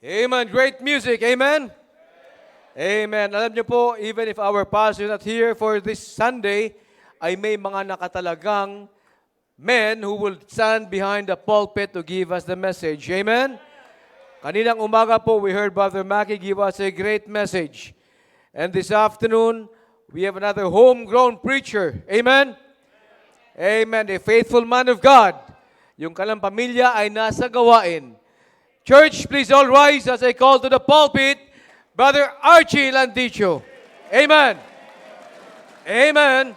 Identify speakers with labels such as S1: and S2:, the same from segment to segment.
S1: Amen. Great music. Amen. Amen. Alam niyo po, even if our pastor is not here for this Sunday, ay may mga nakatalagang men who will stand behind the pulpit to give us the message. Amen. Kaninang umaga po, we heard Brother Mackie give us a great message. And this afternoon, we have another homegrown preacher. Amen. Amen. A faithful man of God. Yung kanilang pamilya ay nasa gawain. Church, please all rise as I call to the pulpit, Brother Archie Landicho. Amen. Amen.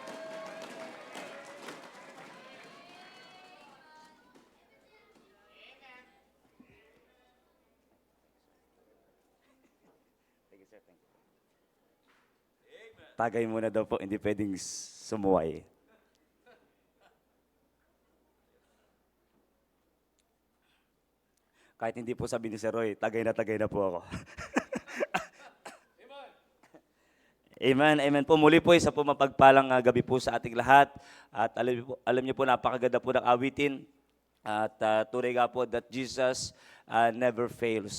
S2: Tagay muna daw po, hindi pwedeng sumuway. Kahit hindi po sabi ni Sir Roy, tagay na po ako. Amen, amen po. Muli po, isa po mapagpalang gabi po sa ating lahat. At alam niyo po, napakaganda po ng awitin. At tunay nga po that Jesus never fails.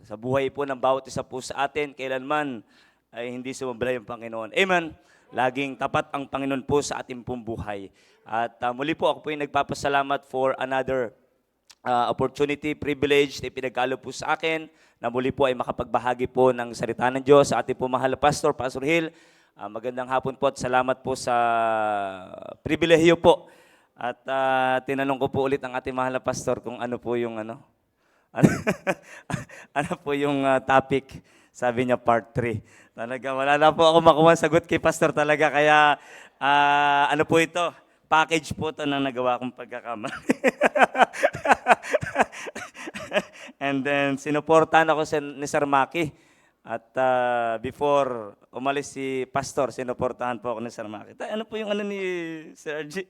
S2: Sa buhay po ng bawat isa po sa atin, kailanman ay hindi sumabla yung Panginoon. Amen. Laging tapat ang Panginoon po sa ating pong buhay. At muli po, ako po yung nagpapasalamat for another opportunity, privilege na pinagkalo po sa akin na muli po ay makapagbahagi po ng salita ng Diyos sa ating po mahal na Pastor, Pastor Hill. Magandang hapon po at salamat po sa pribilehiyo po. At tinanong ko po ulit ang ating mahal na Pastor kung ano po yung ano po yung topic. Sabi niya part 3. Talaga wala na po ako makuha sagot kay Pastor talaga. Kaya ano po ito? Package po ito na nagawa kong pagkakamali. And then sinuportahan ako ni Sir Maki. At before umalis si Pastor, sinuportahan po ako ni Sir Maki. Ano po yung ano ni Sir G?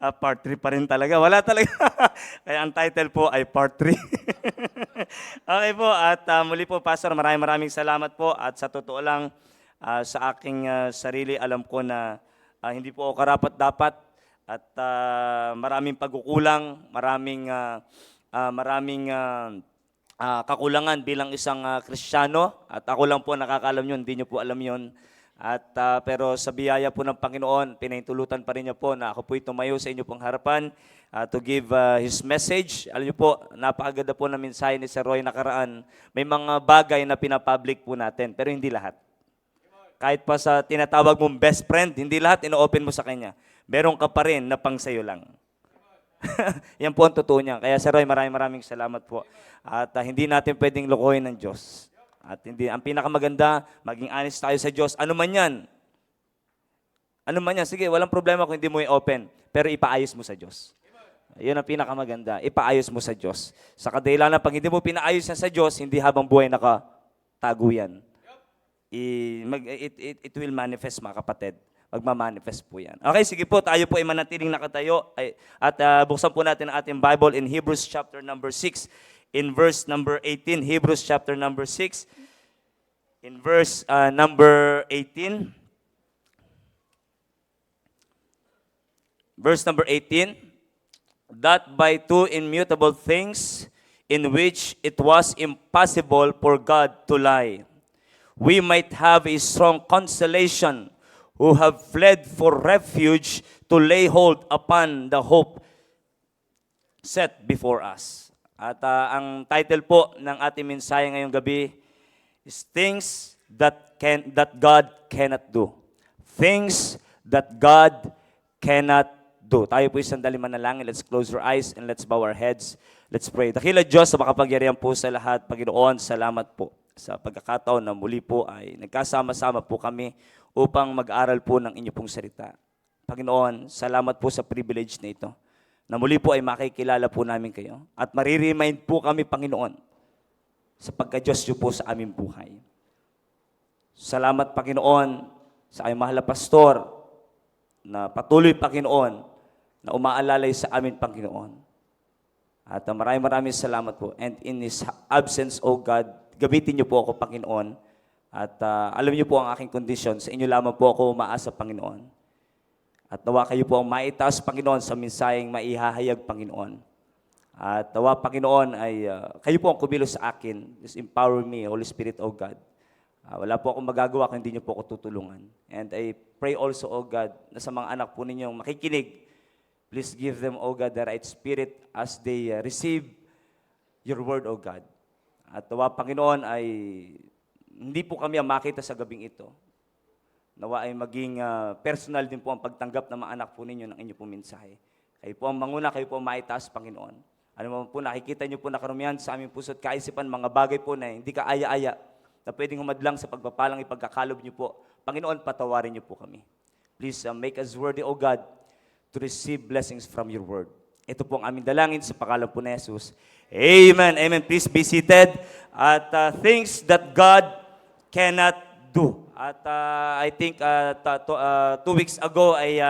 S2: Part 3 pa rin talaga. Wala talaga. Kaya ang title po ay Part 3. Okay po. At muli po, Pastor, maraming salamat po. At sa totoo lang, sa aking sarili, alam ko na hindi po ako karapat-dapat. At maraming pagkukulang, maraming kakulangan bilang isang Kristiyano. At ako lang po nakakaalam yun, hindi nyo po alam yun. At pero sa biyaya po ng Panginoon, pinahintulutan pa rin niya po na ako po'y tumayo sa inyo pong harapan to give His message. Alam niyo po, napakaganda po na mensahe ni Sir Roy nakaraan. May mga bagay na pinapublic po natin, pero hindi lahat. Kahit pa sa tinatawag mong best friend, hindi lahat ino-open mo sa kanya. Meron ka pa rin na pang sayo lang. Yan po ang totoo niya. Kaya Sir Roy, maraming salamat po. At hindi natin pwedeng lokohin ng Diyos. At hindi, ang pinakamaganda, maging honest tayo sa Diyos. Ano man yan? Ano man yan? Sige, walang problema kung hindi mo i-open. Pero ipaayos mo sa Diyos. Yun ang pinakamaganda. Ipaayos mo sa Diyos. Sa kadahilanan, pag hindi mo pinaayos yan sa Diyos, hindi habang buhay nakatago yan. It will manifest, mga kapatid. Magmamanifest po yan. Okay, sige po, tayo po ay manatiling nakatayo. At buksan po natin ang ating Bible in Hebrews chapter number 6. In verse number 18, Hebrews chapter number 6, in verse number 18, verse number 18, that by two immutable things in which it was impossible for God to lie, we might have a strong consolation who have fled for refuge to lay hold upon the hope set before us. At ang title po ng ating mensahe ngayong gabi is Things that God cannot do. Things that God cannot do. Tayo po isang sandali manalangin. Let's close our eyes and let's bow our heads. Let's pray. Dakila Diyos sa makapagyarihan po sa lahat. Panginoon, salamat po sa pagkakataon na muli po ay nagkasama-sama po kami upang mag-aral po ng inyo pong salita. Panginoon, salamat po sa privilege na ito na muli po ay makikilala po namin kayo. At mariremind po kami, Panginoon, sa pagka-Diyos niyo po sa aming buhay. Salamat, Panginoon, sa aming mahal na pastor, na patuloy, Panginoon, na umaalalay sa amin, Panginoon. At maraming salamat po. And in His absence, O God, gamitin niyo po ako, Panginoon. At alam niyo po ang aking kondisyon. Sa inyo lamang po ako umaasa, Panginoon. At nawa kayo po ang maitaas, Panginoon, sa mensaheng maihahayag, Panginoon. At nawa, Panginoon, ay kayo po ang kumilos sa akin. Just empower me, Holy Spirit, O God. Wala po akong magagawa kung hindi niyo po ako tutulungan. And I pray also, O God, na sa mga anak po ninyong makikinig, please give them, O God, the right spirit as they receive your word, O God. At nawa, Panginoon, ay hindi po kami ang makita sa gabing ito. Nawa ay maging personal din po ang pagtanggap ng mga anak po ninyo ng inyong pong mensahe. Kayo po ang manguna, kayo po ang maitaas, Panginoon. Ano mo po, nakikita niyo po na karumihan sa aming puso't kaisipan, mga bagay po na hindi ka aya-aya, na pwedeng humadlang sa pagpapalang ipagkakalob niyo po. Panginoon, patawarin niyo po kami. Please make us worthy, O God, to receive blessings from your word. Ito po ang aming dalangin sa pangalan po ni Jesus. Amen. Amen. Please be seated. At things that God cannot do. At I think 2 weeks ago ay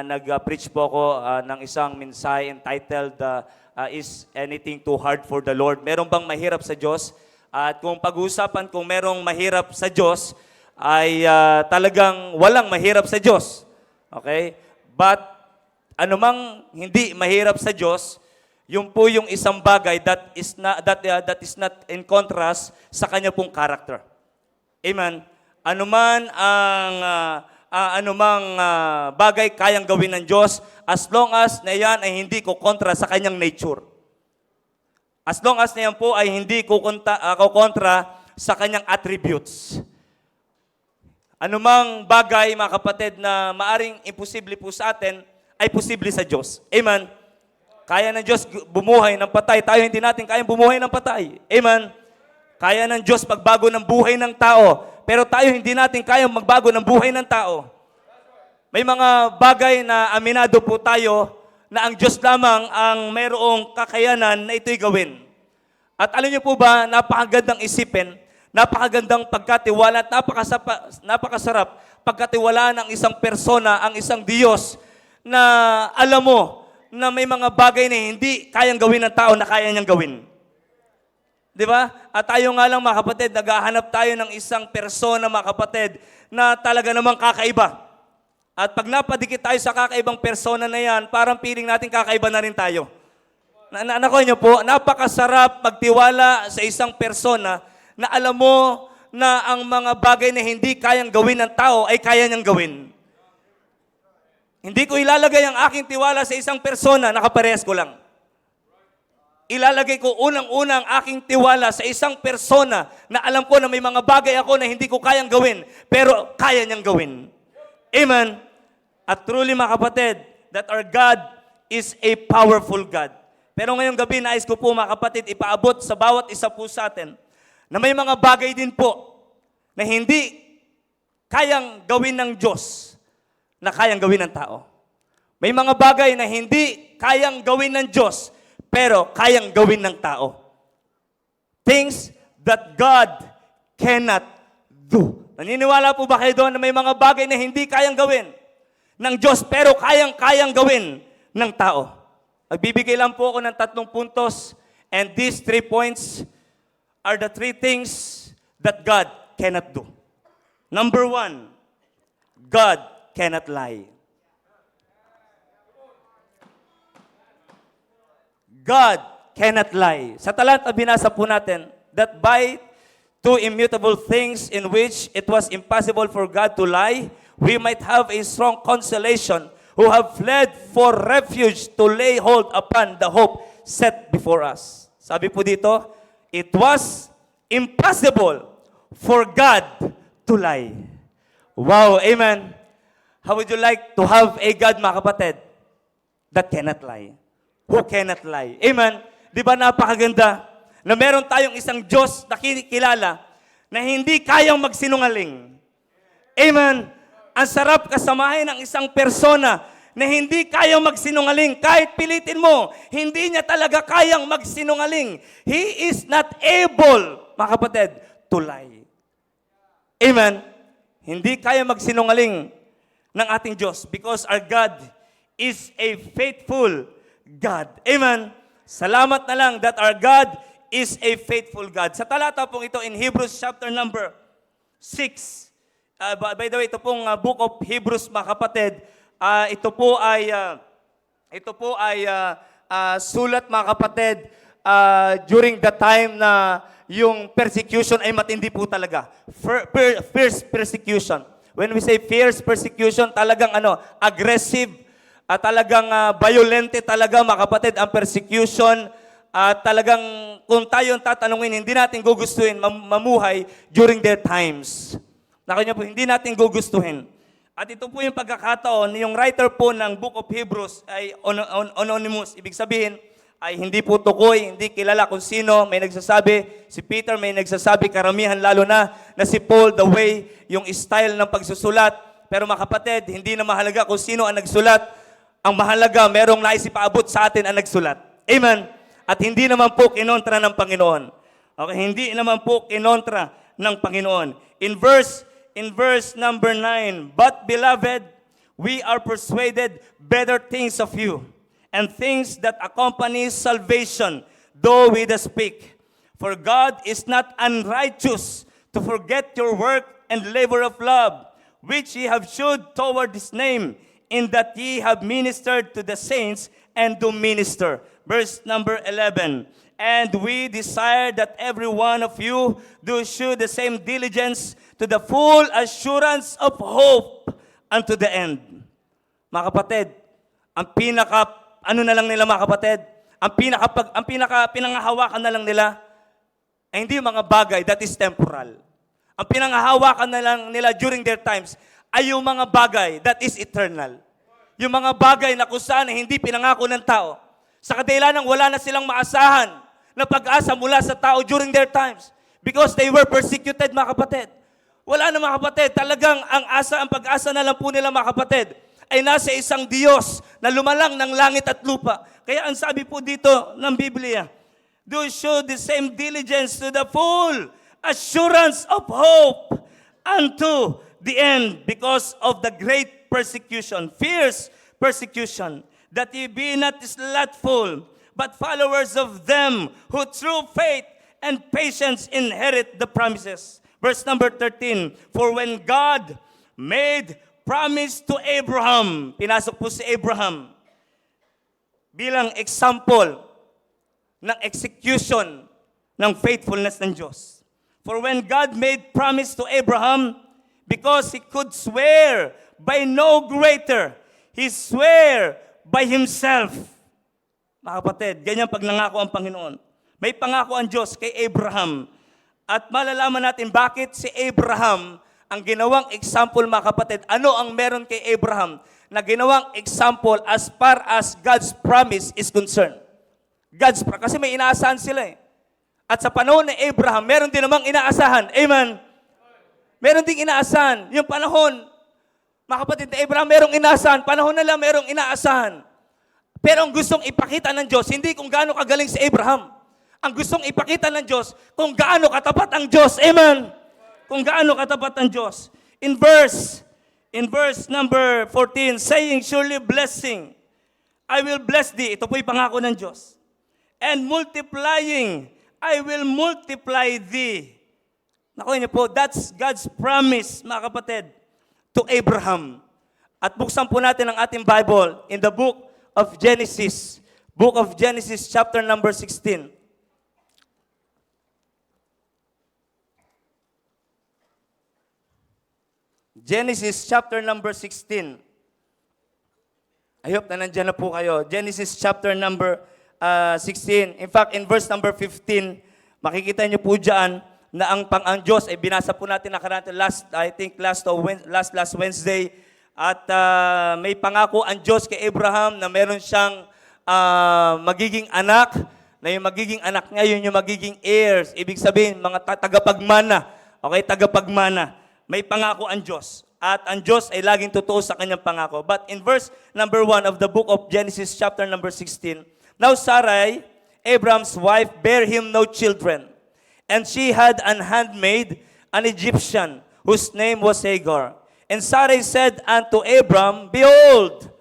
S2: nag-preach po ako ng isang mensahe entitled, Is Anything Too Hard for the Lord? Meron bang mahirap sa Diyos? At kung pag-uusapan kung merong mahirap sa Diyos, ay talagang walang mahirap sa Diyos. Okay? But anumang hindi mahirap sa Diyos, yung po yung isang bagay that is not in contrast sa kanya pong character. Amen. Anumang bagay kayang gawin ng Diyos as long as na yan ay hindi ko kontra sa kanyang nature. As long as na yan po ay hindi ko kontra sa kanyang attributes. Anumang bagay, mga kapatid, na maaring imposible po sa atin, ay posible sa Diyos. Amen. Kaya ng Diyos bumuhay ng patay. Tayo hindi natin kayang bumuhay ng patay. Amen. Kaya ng Diyos magbago ng buhay ng tao. Pero tayo hindi natin kayang magbago ng buhay ng tao. May mga bagay na aminado po tayo na ang Diyos lamang ang mayroong kakayanan na ito'y gawin. At alam niyo po ba, napakagandang isipin, napakagandang pagkatiwala at napakasarap pagkatiwalaan ng isang persona, ang isang Diyos na alam mo na may mga bagay na hindi kayang gawin ng tao na kaya niyang gawin. Di ba? At tayo nga lang, mga kapatid, naghahanap tayo ng isang persona, mga kapatid, na talaga namang kakaiba. At pag napadikit tayo sa kakaibang persona na yan, parang piling natin kakaiba na rin tayo. Nako niyo po, napakasarap magtiwala sa isang persona na alam mo na ang mga bagay na hindi kayang gawin ng tao ay kaya niyang gawin. Hindi ko ilalagay ang aking tiwala sa isang persona, nakaparehas ko lang. Ilalagay ko unang-unang aking tiwala sa isang persona na alam ko na may mga bagay ako na hindi ko kayang gawin, pero kaya niyang gawin. Amen. At truly, mga kapatid, that our God is a powerful God. Pero ngayong gabi, nais ko po, mga kapatid, ipaabot sa bawat isa po sa atin na may mga bagay din po na hindi kayang gawin ng Diyos na kayang gawin ng tao. May mga bagay na hindi kayang gawin ng Diyos pero kayang gawin ng tao. Things that God cannot do. Naniniwala po ba kayo doon na may mga bagay na hindi kayang gawin ng Diyos pero kayang gawin ng tao? Magbibigay lang po ako ng 3 puntos, and these 3 points are the 3 things that God cannot do. Number 1, God cannot lie. God cannot lie. Sa talata binasa po natin that by 2 immutable things in which it was impossible for God to lie, we might have a strong consolation who have fled for refuge to lay hold upon the hope set before us. Sabi po dito, it was impossible for God to lie. Wow, amen. How would you like to have a God, mga kapatid, that cannot lie? Who cannot lie? Amen. Di ba napakaganda na meron tayong isang Diyos na kinikilala na hindi kayang magsinungaling. Amen. Ang sarap kasamahin ng isang persona na hindi kayang magsinungaling. Kahit pilitin mo, hindi niya talaga kayang magsinungaling. He is not able, mga kapatid, to lie. Amen. Hindi kaya magsinungaling ng ating Diyos because our God is a faithful God. Amen. Salamat na lang that our God is a faithful God. Sa talata pong ito in Hebrews chapter number 6, by the way, ito pong book of Hebrews, mga kapatid, ito po ay sulat, mga kapatid, during the time na yung persecution ay matindi po talaga. Fierce persecution. When we say fierce persecution, talagang aggressive, talagang violente talaga, mga kapatid, ang persecution. Talagang kung tayo ang tatanungin, hindi natin gugustuhin mamuhay during their times. Nakanya po, hindi natin gugustuhin. At ito po yung pagkakataon, yung writer po ng Book of Hebrews ay anonymous. Ibig sabihin, ay hindi po tukoy, hindi kilala kung sino. May nagsasabi, si Peter, may nagsasabi, karamihan lalo na si Paul, the way, yung style ng pagsusulat. Pero mga kapatid, hindi na mahalaga kung sino ang nagsulat. Ang mahalaga, merong naisipaabot sa atin ang nagsulat. Amen? At hindi naman po kinontra ng Panginoon. Okay, hindi naman po kinontra ng Panginoon. In verse number 9, but beloved, we are persuaded better things of you, and things that accompany salvation, though we the speak. For God is not unrighteous to forget your work and labor of love, which ye have shewed toward his name, in that ye have ministered to the saints and do minister. Verse number 11, and we desire that every one of you do shew the same diligence to the full assurance of hope unto the end. Mga kapatid, ang na lang nila, mga kapatid, ang pinangahawakan na lang nila ay hindi yung mga bagay that is temporal. Ang pinangahawakan na lang nila during their times ay yung mga bagay that is eternal. Yung mga bagay na kung saan hindi pinangako ng tao. Sa kadahilanang wala na silang maasahan na pag-asa mula sa tao during their times. Because they were persecuted, mga kapatid. Wala na, mga kapatid. Talagang ang pag-asa na lang po nila, mga kapatid, ay nasa isang Diyos na lumalang ng langit at lupa. Kaya ang sabi po dito ng Biblia, do show the same diligence to the full assurance of hope unto the end, because of the great persecution, fierce persecution, that ye be not slothful, but followers of them who through faith and patience inherit the promises. Verse number 13, for when God made promise to Abraham, pinasok po si Abraham bilang example ng execution ng faithfulness ng Diyos. For when God made promise to Abraham, because he could swear by no greater, he swear by himself. Mga kapatid, ganyan pag nangako ang Panginoon. May pangako ang Diyos kay Abraham. At malalaman natin bakit si Abraham ang ginawang example, mga kapatid. Ano ang meron kay Abraham na ginawang example as far as God's promise is concerned? Kasi may inaasahan sila eh. At sa panahon ni Abraham, meron din namang inaasahan. Amen? Meron ding inaasahan. Yung panahon, mga kapatid, ni Abraham, merong inaasahan. Panahon nila, merong inaasahan. Pero ang gustong ipakita ng Diyos, hindi kung gaano kagaling si Abraham. Ang gustong ipakita ng Diyos, kung gaano katapat ang Diyos. Amen? Kung gaano katapat ang Diyos. In verse number 14, saying, surely blessing, I will bless thee. Ito po'y pangako ng Diyos. And multiplying, I will multiply thee. Nakuha niyo po, that's God's promise, mga kapatid, to Abraham. At buksan po natin ang ating Bible in the book of Genesis. Book of Genesis, chapter number 16. Genesis chapter number 16. I hope na nandyan na po kayo. Genesis chapter number 16. In fact, in verse number 15, makikita niyo po dyan na ang Diyos ay binasa po natin last Wednesday. At may pangako ang Diyos kay Abraham na meron siyang magiging anak, na yung magiging anak niya, yun yung magiging heirs. Ibig sabihin, mga tagapagmana. Okay, tagapagmana. May pangako ang Diyos. At ang Diyos ay laging totoo sa kanyang pangako. But in verse number 1 of the book of Genesis chapter number 16, now Sarai, Abraham's wife, bare him no children. And she had an handmaid, an Egyptian, whose name was Hagar. And Sarai said unto Abram, behold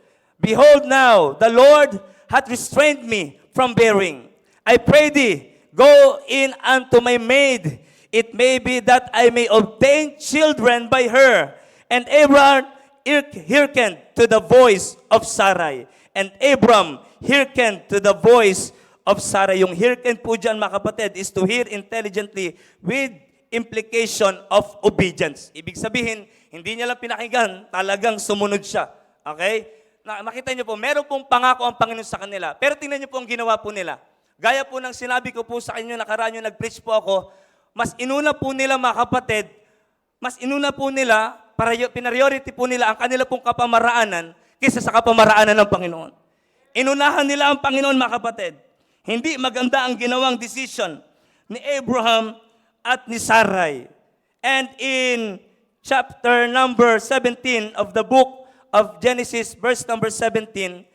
S2: now, the Lord hath restrained me from bearing. I pray thee, go in unto my maid. It may be that I may obtain children by her. And Abram hearkened to the voice of Sarai. And Abram hearken to the voice of Sarah. Yung hearken po dyan, mga kapatid, is to hear intelligently with implication of obedience. Ibig sabihin, hindi niya lang pinakinggan, talagang sumunod siya. Okay? Makita niyo po, meron pong pangako ang Panginoon sa kanila. Pero tingnan niyo po ang ginawa po nila. Gaya po ng sinabi ko po sa inyo, nakaraan yung nag-preach po ako, mas inuna po nila, mga kapatid, pinariority po nila ang kanila pong kapamaraanan kaysa sa kapamaraanan ng Panginoon. Inunahan nila ang Panginoon, mga kapatid. Hindi maganda ang ginawang decision ni Abraham at ni Sarai. And in chapter number 17 of the book of Genesis, verse number 17,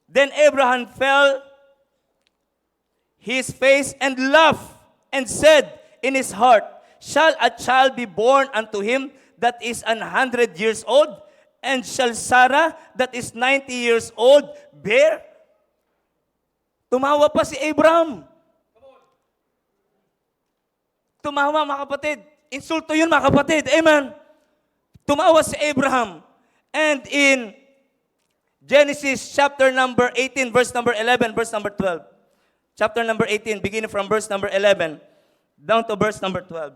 S2: then Abraham fell his face and laughed and said in his heart, shall a child be born unto him that is 100 years old? And shall Sarah that is 90 years old bear? Tumawa pa si Abraham. Tumawa, mga kapatid. Insulto yun, mga kapatid. Amen. Tumawa si Abraham. And in Genesis chapter number 18, verse number 11, verse number 12. Chapter number 18, beginning from verse number 11, down to verse number 12.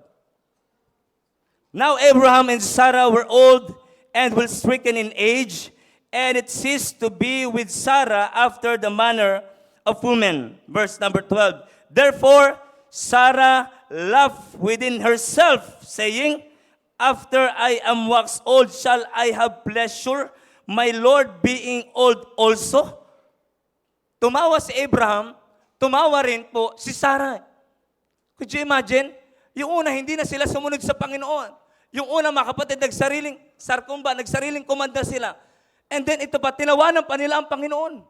S2: Now Abraham and Sarah were old and were stricken in age, and it ceased to be with Sarah after the manner of women. Verse number 12. Therefore, Sarah laughed within herself, saying, after I am waxed old, shall I have pleasure, my Lord being old also? Tumawa si Abraham, tumawa rin po si Sarah. Could you imagine? Yung una, hindi na sila sumunod sa Panginoon. Yung una, mga kapatid, nagsariling kumanda sila. And then ito pa, tinawanan pa nila ang Panginoon.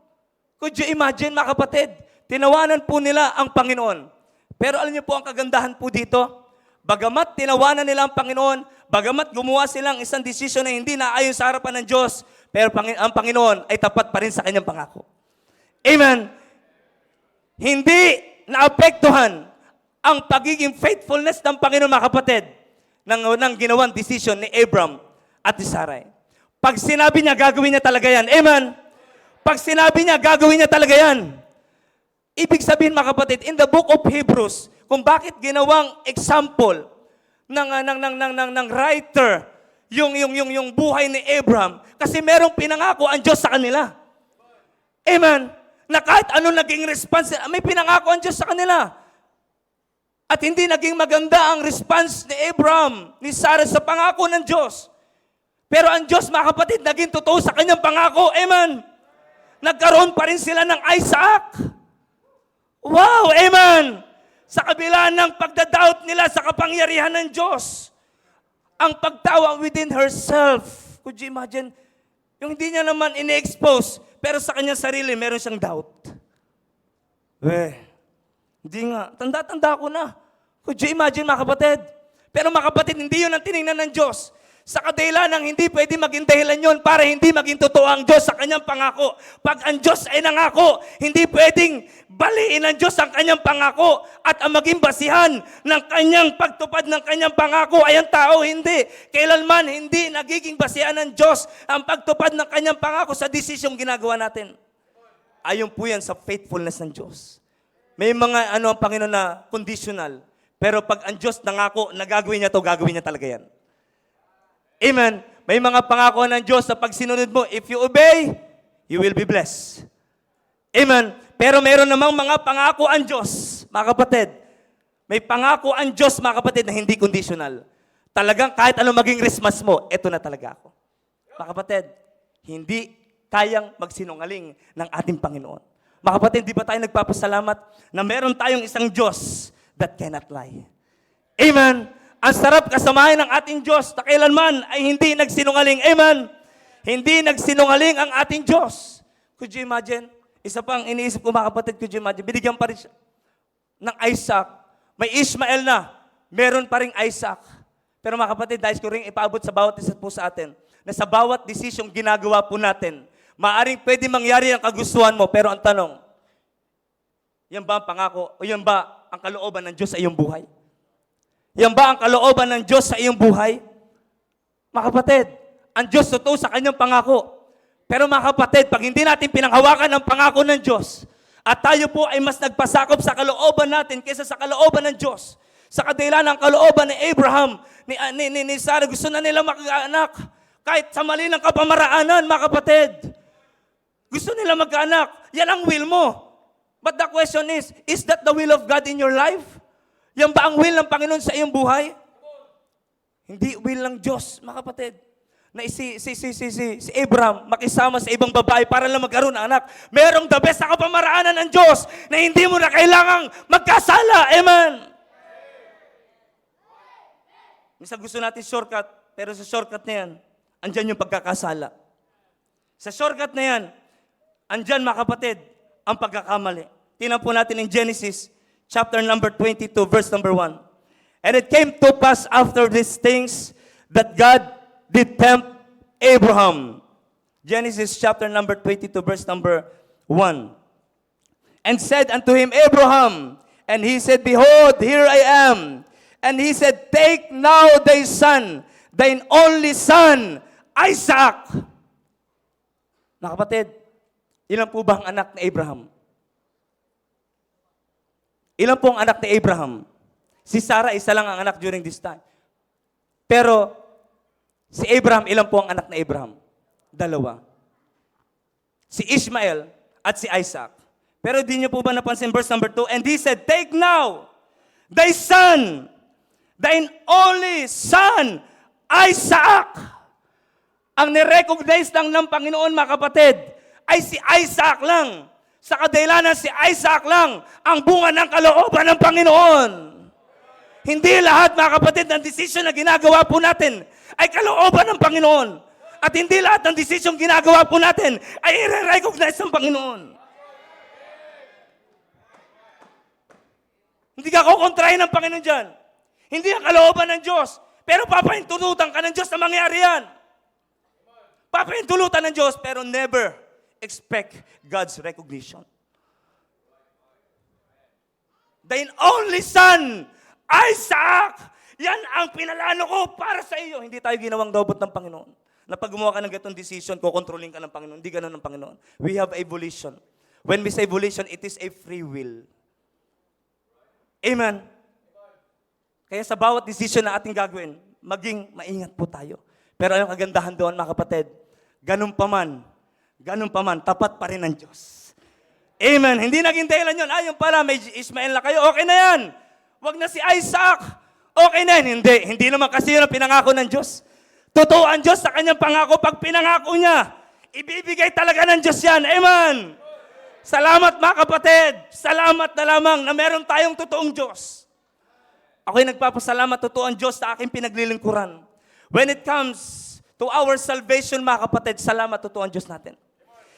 S2: Could you imagine, mga kapatid? Tinawanan po nila ang Panginoon. Pero alam niyo po ang kagandahan po dito? Bagamat tinawanan nila ang Panginoon, bagamat gumawa silang isang desisyon na hindi naayon sa harapan ng Diyos, pero ang Panginoon ay tapat pa rin sa kanyang pangako. Amen? Hindi naapektuhan ang pagiging faithfulness ng Panginoon, mga kapatid, ng ginawang decision ni Abram at ni Sarai. Pag sinabi niya, gagawin niya talaga yan. Amen? Pag sinabi niya, gagawin niya talaga yan. Ibig sabihin, mga kapatid, in the book of Hebrews, kung bakit ginawang example ng writer yung buhay ni Abraham, kasi merong pinangako ang Diyos sa kanila. Amen? Na kahit ano naging response, may pinangako ang Diyos sa kanila. At hindi naging maganda ang response ni Abraham, ni Sarah sa pangako ng Diyos. Pero ang Diyos, mga kapatid, naging totoo sa kanyang pangako. Amen? Nagkaroon pa rin sila ng Isaac. Wow! Amen! Sa kabila ng pagdadoubt nila sa kapangyarihan ng Diyos, ang pagtawa within herself. Could you imagine? Yung hindi niya naman ine-expose, pero sa kanyang sarili, meron siyang doubt. Hindi nga. Tanda-tanda ko na. Could you imagine, mga kapatid? Pero mga kapatid, hindi yun ang tinignan ng Diyos. Sa kadahilan ng hindi pwede maging dahilan yun para hindi maging totoo ang Diyos sa kanyang pangako. Pag ang Diyos ay nangako, hindi pwedeng baliin ng Diyos ang kanyang pangako at ang maging basihan ng kanyang pagtupad ng kanyang pangako ay ang tao, hindi. Kailanman hindi nagiging basihan ng Diyos ang pagtupad ng kanyang pangako sa desisyong ginagawa natin. Ayon po yan sa faithfulness ng Diyos. May mga ang Panginoon na conditional. Pero pag ang Diyos nangako, nagagawin niya to, gagawin niya talaga yan. Amen. May mga pangako ng Diyos na pag sinunod mo, if you obey, you will be blessed. Amen. Pero meron namang mga pangako ang Diyos, mga kapatid. May pangako ang Diyos, mga kapatid, na hindi conditional. Talagang kahit ano maging response mo, eto na talaga ako. Mga kapatid, hindi kayang magsinungaling ng ating Panginoon. Mga kapatid, di ba tayo nagpapasalamat na meron tayong isang Diyos that cannot lie? Amen. Ang sarap kasamahin ng ating Diyos na kailanman ay hindi nagsinungaling. Amen. Hindi nagsinungaling ang ating Diyos. Could you imagine? Isa pang iniisip ko, mga kapatid, could you imagine? Binigyan pa rin siya ng Isaac. May Ishmael na. Meron pa rin Isaac. Pero mga kapatid, dahil ko rin ipaabot sa bawat isa po sa atin, na sa bawat decision ginagawa po natin, maaring pwede mangyari ang kagustuhan mo, pero ang tanong, yan ba ang pangako o yan ba ang kalooban ng Diyos sa iyong buhay? Yan ba ang kalooban ng Diyos sa iyong buhay? Mga kapatid, ang Diyos totoo sa kanyang pangako. Pero mga kapatid, pag hindi natin pinanghawakan ang pangako ng Diyos, at tayo po ay mas nagpasakop sa kalooban natin kaysa sa kalooban ng Diyos, sa kadila ng kalooban ni Abraham, ni Sarah, gusto na nila magkaanak. Kahit sa mali ng kapamaraanan, mga kapatid. Gusto nila magkaanak. Yan ang will mo. But the question is that the will of God in your life? Yan ba ang will ng Panginoon sa iyong buhay? Hindi will ng Diyos, mga kapatid. Na si Abraham makisama sa ibang babae para lang magkaroon ng anak. Merong the best na kapamaraanan ng Diyos na hindi mo na kailangang magkasala. Amen. Minsan gusto natin shortcut, pero sa shortcut na yan, andyan yung pagkakasala. Sa shortcut na yan, andyan mga kapatid, ang pagkakamali. Tingnan po natin in Genesis, chapter number 22, verse number 1. And it came to pass after these things that God did tempt Abraham. Genesis chapter number 22, verse number 1. And said unto him, Abraham, and he said, Behold, here I am. And he said, Take now thy son, thine only son, Isaac. Mga kapatid, ilan po ba ang anak ni Abraham? Ilan po ang anak ni Abraham? Si Sarah, isa lang ang anak during this time. Pero, si Abraham, ilan po ang anak ni Abraham? 2. Si Ishmael at si Isaac. Pero di niyo po ba napansin verse number 2? And he said, Take now thy son, thine only son, Isaac. Ang nirecognize lang ng Panginoon, mga kapatid, ay si Isaac lang. Sa kadahilanan, si Isaac lang ang bunga ng kalooban ng Panginoon. Hindi lahat, mga kapatid, ng desisyon na ginagawa po natin ay kalooban ng Panginoon. At hindi lahat ng desisyon ginagawa po natin ay i-recognize ng Panginoon. Hindi ka kukontrahin ng Panginoon dyan. Hindi ang kalooban ng Diyos. Pero papahintulutan ka ng Diyos na mangyari yan. Papahintulutan ng Diyos, pero never expect God's recognition. Thine only son, Isaac, yan ang pinalano ko para sa iyo. Hindi tayo ginawang robot ng Panginoon. Na pag gumawa ka ng gatong decision, kukontrolling ka ng Panginoon. Hindi ganun ng Panginoon. We have a volition. When we say volition, it is a free will. Amen. Kaya sa bawat decision na ating gagawin, maging maingat po tayo. Pero yung kagandahan doon, mga kapatid, ganun pa man, tapat pa rin ang Diyos. Amen. Hindi naging dahilan yun. Yung pala, may Ishmael na kayo. Okay na yan. Wag na si Isaac. Okay na yan. Hindi naman kasi yun ang pinangako ng Diyos. Totoo ang Diyos sa kanyang pangako. Pag pinangako niya, ibibigay talaga ng Diyos yan. Amen. Salamat mga kapatid. Salamat na lamang na meron tayong totoong Diyos. Ako'y nagpapasalamat, totoo ang Diyos sa aking pinaglilingkuran. When it comes to our salvation, mga kapatid, salamat, totoo ang Diyos natin.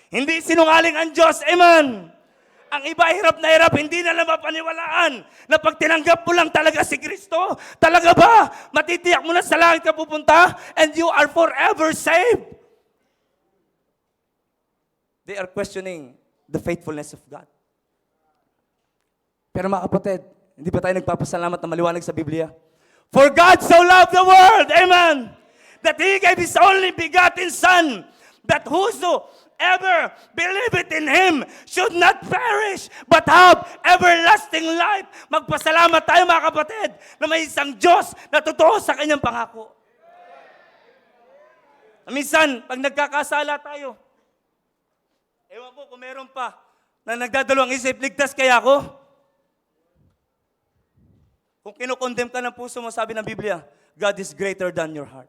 S2: Hindi sinungaling ang Diyos. Amen. Ang iba hirap na hirap, hindi na mapaniwalaan na pag tinanggap mo lang talaga si Kristo, talaga ba? Matitiyak mo na sa langit ka pupunta and you are forever saved. They are questioning the faithfulness of God. Pero mga kapatid, hindi ba tayo nagpapasalamat na maliwanag sa Biblia? For God so loved the world, amen, that He gave His only begotten Son, that whosoever believeth in Him should not perish, but have everlasting life. Magpasalamat tayo mga kapatid na may isang Diyos na totoo sa Kanyang pangako. Minsan, pag nagkakasala tayo, ewan po kung meron pa na nagdadalawang isip, ligtas kaya ako? Kung kinukondem ka ng puso mo, sabi ng Biblia, God is greater than your heart.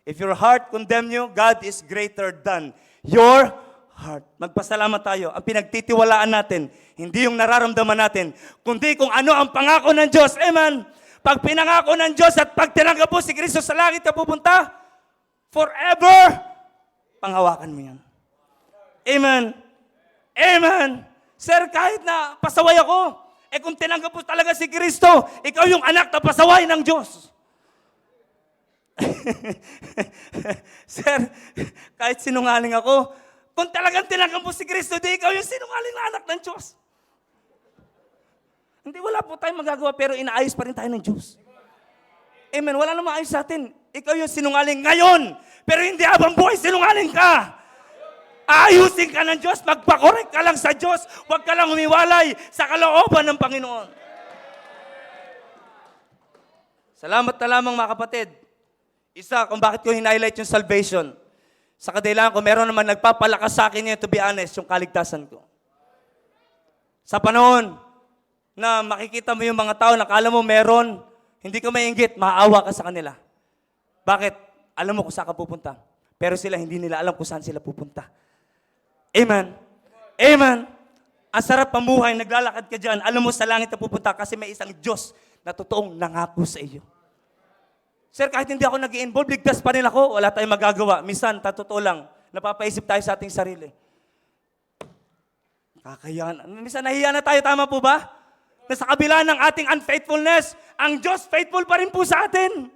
S2: If your heart condemn you, God is greater than your heart. Magpasalamat tayo. Ang pinagtitiwalaan natin, hindi yung nararamdaman natin, kundi kung ano ang pangako ng Diyos. Amen. Pag pinangako ng Diyos at pag tinanggap mo si Kristo sa langit ka pupunta, forever, panghawakan mo yan. Amen. Amen. Sir, kahit na pasaway ako, kung tinanggap mo talaga si Kristo, ikaw yung anak na pasaway ng Diyos. Sir, kahit sinungaling ako, kung talagang tinanggap mo si Kristo, di ikaw yung sinungaling na anak ng Diyos. Hindi, wala po tayong magagawa, pero inaayos pa rin tayo ng Diyos. Amen, wala namang ayos sa atin. Ikaw yung sinungaling ngayon, pero hindi habang buhay sinungaling ka. Ayusin ka ng Diyos, magpakorek ka lang sa Diyos, huwag ka lang umiwalay sa kalooban ng Panginoon. Salamat na lamang mga kapatid. Isa, kung bakit ko hinighlight yung salvation. Sa kadahilan ko, meron naman nagpapalakas sa akin yun, to be honest, yung kaligtasan ko. Sa panahon na makikita mo yung mga tao, nakala mo meron, hindi ka mainggit, maawa ka sa kanila. Bakit? Alam mo kung saan ka pupunta. Pero sila, hindi nila alam kung saan sila pupunta. Amen. Amen. Ang sarap pamuhay, naglalakad ka dyan, alam mo sa langit na pupunta kasi may isang Diyos na totoong nangako sa iyo. Sir, kahit hindi ako nag-i-involve, ligtas pa rin ako, wala tayong magagawa. Minsan, totoo lang, napapaisip tayo sa ating sarili. Kakayahan. Minsan nahiya na tayo, tama po ba? Na sa kabila ng ating unfaithfulness, ang Diyos faithful pa rin po sa atin.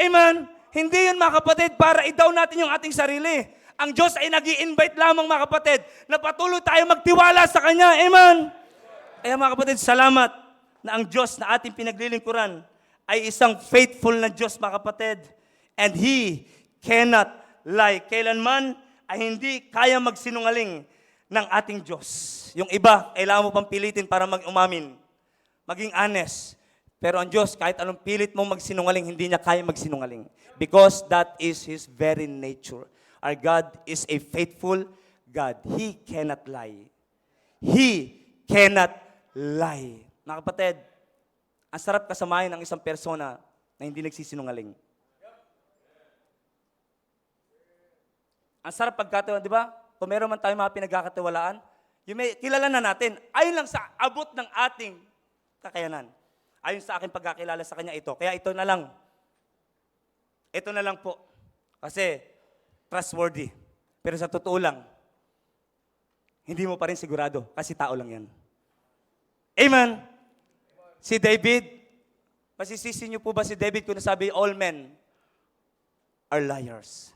S2: Amen. Hindi yun mga kapatid para i-down natin yung ating sarili. Ang Diyos ay nag-i-invite lamang mga kapatid na patuloy tayo magtiwala sa Kanya. Amen. Kaya mga kapatid, salamat na ang Diyos na ating pinaglilingkuran ay isang faithful na Diyos mga kapatid. And He cannot lie. Kailanman ay hindi kaya magsinungaling ng ating Diyos. Yung iba, kailangan mo pang pilitin para mag-umamin. Maging honest. Pero ang Diyos, kahit anong pilit mong magsinungaling, hindi niya kaya magsinungaling. Because that is His very nature. Our God is a faithful God. He cannot lie. He cannot lie. Mga kapatid, ang sarap kasamahin ng isang persona na hindi nagsisinungaling. Ang sarap pagkatiwalaan, di ba? Kung meron man tayo mga pinagkakatiwalaan, yung may, kilala na natin, ayon lang sa abot ng ating kakayanan. Ayon sa aking pagkakilala sa kanya ito. Kaya ito na lang. Ito na lang po. Kasi, trustworthy. Pero sa totoo lang, hindi mo pa rin sigurado kasi tao lang yan. Amen. Si David, masisisi niyo po ba si David kung nasabi, all men are liars?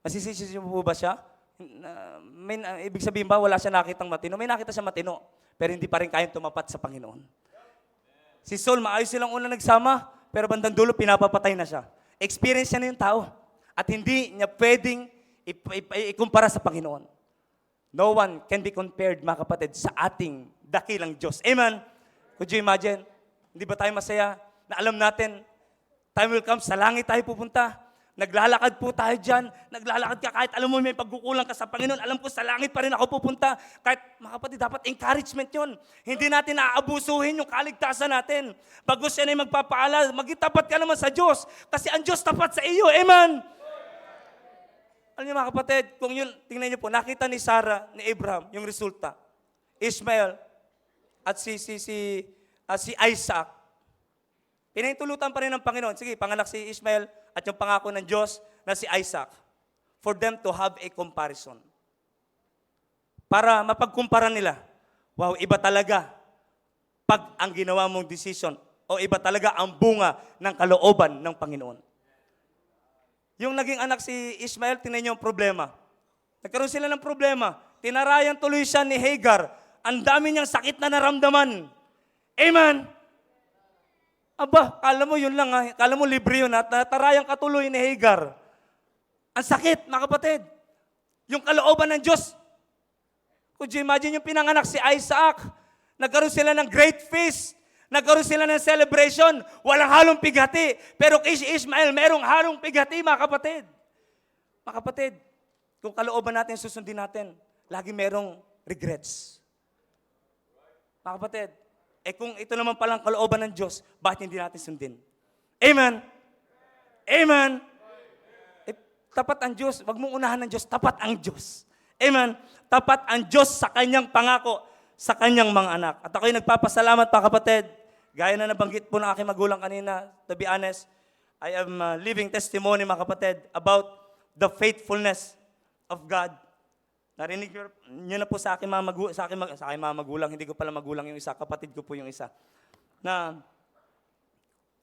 S2: Masisisi niyo po ba siya? Ibig sabihin ba, wala siya nakitang matino? May nakita siya matino, pero hindi pa rin kayang tumapat sa Panginoon. Si Saul, maayos silang una nagsama, pero bandang dulo, pinapapatay na siya. Experience niya na yung tao. At hindi niya pwedeng ikumpara sa Panginoon. No one can be compared, mga kapatid, sa ating dakilang Diyos. Amen? Could you imagine? Hindi ba tayo masaya na alam natin, time will come, sa langit tayo pupunta. Naglalakad po tayo dyan. Naglalakad ka kahit alam mo may pagkukulang ka sa Panginoon. Alam ko sa langit pa rin ako pupunta. Kahit mga kapatid, dapat encouragement yun. Hindi natin naaabusuhin yung kaligtasan natin. Bagus yan ay magpapaala, magitapat ka naman sa Diyos. Kasi ang Diyos tapat sa iyo. Amen? Alam niyo mga kapatid, kung yun, tingnan niyo po, nakita ni Sarah, ni Abraham, yung resulta. Ishmael at si Isaac. Pinahintulutan pa rin ng Panginoon. Sige, panganak si Ishmael at yung pangako ng Diyos na si Isaac. For them to have a comparison. Para mapagkumpara nila. Wow, iba talaga pag ang ginawa mong decision o iba talaga ang bunga ng kalooban ng Panginoon. Yung naging anak si Ishmael, tingnan niyo ang problema. Nagkaroon sila ng problema. Tinarayan tuloy siya ni Hagar. Ang dami niyang sakit na naramdaman. Amen? Aba, kala mo yun lang ha. Kala mo libre yun ha. Natarayang katuloy ni Hagar. Ang sakit, mga kapatid. Yung kalooban ng Diyos. Could you imagine yung pinanganak si Isaac? Nagkaroon sila ng great feast. Nagkaroon sila ng celebration. Walang halong pighati. Pero kay Ishmael, merong halong pighati, mga kapatid. Mga kapatid, kung kalooban natin susundin natin, lagi merong regrets. Mga kapatid, kung ito naman palang kalooban ng Diyos, bakit hindi natin sundin? Amen? Amen? Tapat ang Diyos. Wag mong unahan ng Diyos. Tapat ang Diyos. Amen? Tapat ang Diyos sa kanyang pangako, sa kanyang mga anak. At ako'y nagpapasalamat, mga kapatid. Gaya na nabanggit po ng aking magulang kanina, to be honest, I am living testimony, mga kapatid, about the faithfulness of God. Narinig niyo na po sa aking mga magulang, hindi ko pala magulang yung isa, kapatid ko po yung isa, na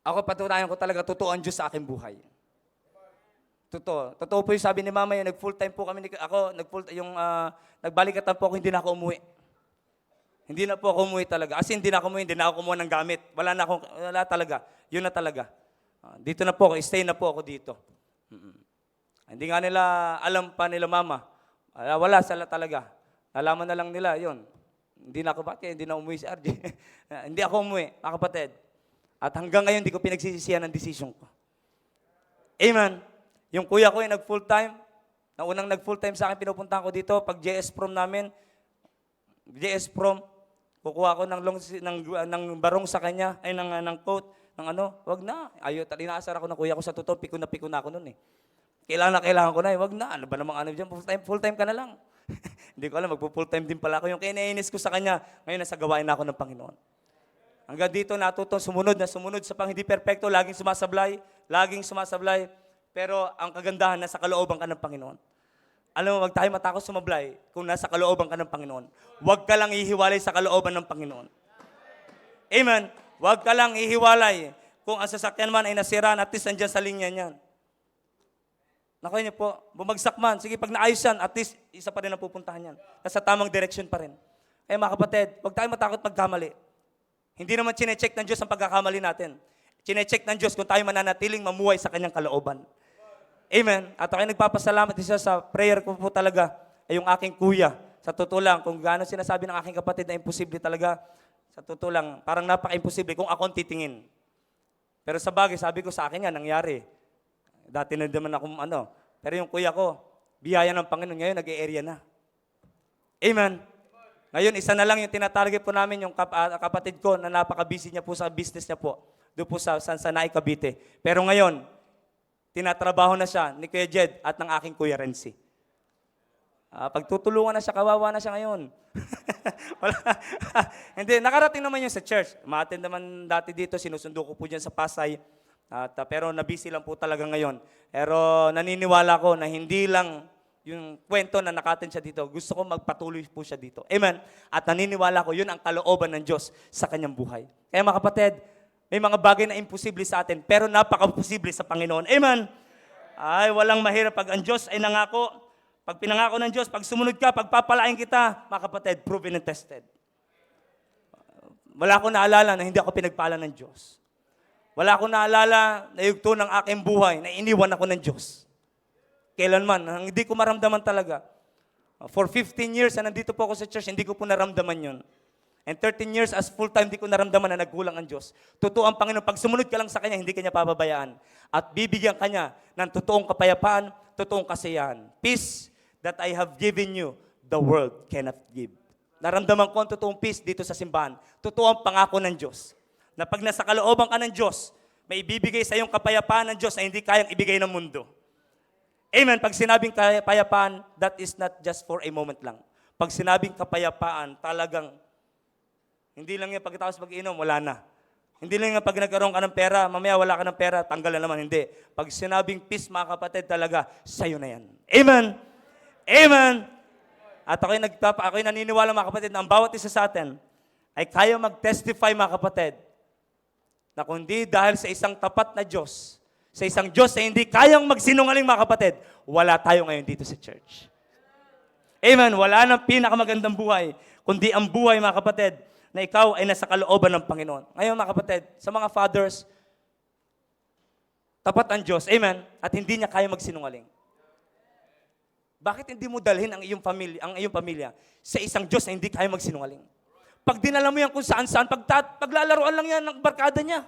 S2: ako patunayan ko talaga, totoo ang Diyos sa aking buhay. Totoo. Totoo po yung sabi ni Mama, yung nag-full-time po kami, nagbalikatan po ako, hindi na ako umuwi. Hindi na po ako umuwi talaga. As in, hindi na ako kumuha ng gamit. Wala talaga. Yun na talaga. Dito na po ako, stay na po ako dito. Hindi nga nila alam pa nila mama. Wala sila talaga. Nalaman na lang nila, yon. Hindi na ako, bakit hindi na umuwi si RJ? Hindi ako umuwi, mga kapatid. At hanggang ngayon, hindi ko pinagsisisihan ang decision ko. Amen. Yung kuya ko yung nag-full time. Na unang nag-full time sa akin, pinupuntahan ko dito. Pag JS prom namin, JS prom, kukuha ko ng barong sa kanya, ay ng coat, ng ano, wag na. Inaasar ako ng kuya ko sa totoo, piko na ako noon eh. Kailangan ko na eh, wag na. Ano ba namang ano dyan, full time ka na lang. Hindi ko alam, magpo-full time din pala ako. Yung kinainis ko sa kanya, ngayon nasa gawain na ako ng Panginoon. Hanggang dito natutong sumunod sa hindi perpekto, laging sumasablay. Pero ang kagandahan, nasa kalooban ka ng Panginoon. Alam mo, wag tayo matakot sumablay kung nasa kalooban ka ng Panginoon. Huwag ka lang ihiwalay sa kalooban ng Panginoon. Amen. Huwag ka lang ihiwalay. Kung ang sasakyan man ay nasira, at least andyan sa linya niyan. Nakuha niyo po, bumagsak man. Sige, pag naayos yan, at least isa pa rin ang pupuntahan yan. Nasa tamang direction pa rin. Eh mga kapatid, huwag tayo matakot magkamali. Hindi naman chinecheck ng Diyos ang pagkakamali natin. Chinecheck ng Diyos kung tayo mananatiling mamuhay sa kanyang kalooban. Amen. At ako'y nagpapasalamat isa sa prayer ko po talaga ay yung aking kuya. Sa totoo lang, kung gaano sinasabi ng aking kapatid na imposible talaga, sa totoo lang, parang napaka-imposible kung ako ang titingin. Pero sa bagay, sabi ko sa akin yan, nangyari. Dati na naman akong ano. Pero yung kuya ko, biyaya ng Panginoon, ngayon nag-e-area na. Amen. Ngayon, isa na lang yung tinatarget po namin, yung kapatid ko na napaka-busy niya po sa business niya po. Doon po sa Sansanay, Cavite. Pero ngayon, tinatrabaho na siya ni Kuya Jed at ng aking Kuya Renzi. Pagtutulungan na siya, kawawa na siya ngayon. Hindi, nakarating naman yun sa church. Ma-attend naman dati dito, sinusundo ko po dyan sa Pasay. Pero nabisi lang po talaga ngayon. Pero naniniwala ko na hindi lang yung kwento na nakatin siya dito. Gusto ko magpatuloy po siya dito. Amen. At naniniwala ko, yun ang kalooban ng Diyos sa kanyang buhay. Kaya mga kapatid, may mga bagay na imposible sa atin, pero napaka-posible sa Panginoon. Amen. Ay, walang mahirap pag ang Diyos ay nangako. Pag pinangako ng Diyos, pag sumunod ka, pagpapalain kita, mga kapatid, proven and tested. Wala akong naalala na hindi ako pinagpala ng Diyos. Wala akong naalala na yugto ng aking buhay na iniwan ako ng Diyos. Kailanman, hindi ko maramdaman talaga. For 15 years na nandito po ako sa church, hindi ko po naramdaman yun. And 13 years as full-time, hindi ko naramdaman na nagkulang ang Diyos. Totoo ang Panginoon, pag sumunod ka lang sa Kanya, hindi Kanya pababayaan. At bibigyan Kanya ng totoong kapayapaan, totoong kasiyahan. Peace that I have given you, the world cannot give. Naramdaman ko ang totoong peace dito sa simbahan. Totoo ang pangako ng Diyos. Na pag nasa kalooban ka ng Diyos, may ibibigay sa iyong kapayapaan ng Diyos na hindi kayang ibigay ng mundo. Amen. Pag sinabing kapayapaan, that is not just for a moment lang. Pag sinabing kapayapaan, talagang hindi lang yan pagkatapos mag-inom, wala na. Hindi lang yan pag nagkaroon ka ng pera, mamaya wala ka ng pera, tanggal na naman. Hindi. Pag sinabing peace, mga kapatid, talaga, sa'yo na yan. Amen. Amen. At ako'y naniniwala, mga kapatid, na ang bawat isa sa atin ay kaya mag-testify, mga kapatid, na kundi dahil sa isang tapat na Diyos, sa isang Diyos na hindi kayang magsinungaling, mga kapatid, wala tayo ngayon dito sa church. Amen. Wala nang pinakamagandang buhay, kundi ang buhay, mga kapatid, na ikaw ay nasa kalooban ng Panginoon. Ngayon, mga kapatid, sa mga fathers, tapat ang Diyos. Amen. At hindi niya kaya magsinungaling. Bakit hindi mo dalhin ang iyong pamilya sa isang Diyos na hindi kaya magsinungaling? Pag dinala mo yan kung saan-saan, paglalaroan lang yan ng barkada niya.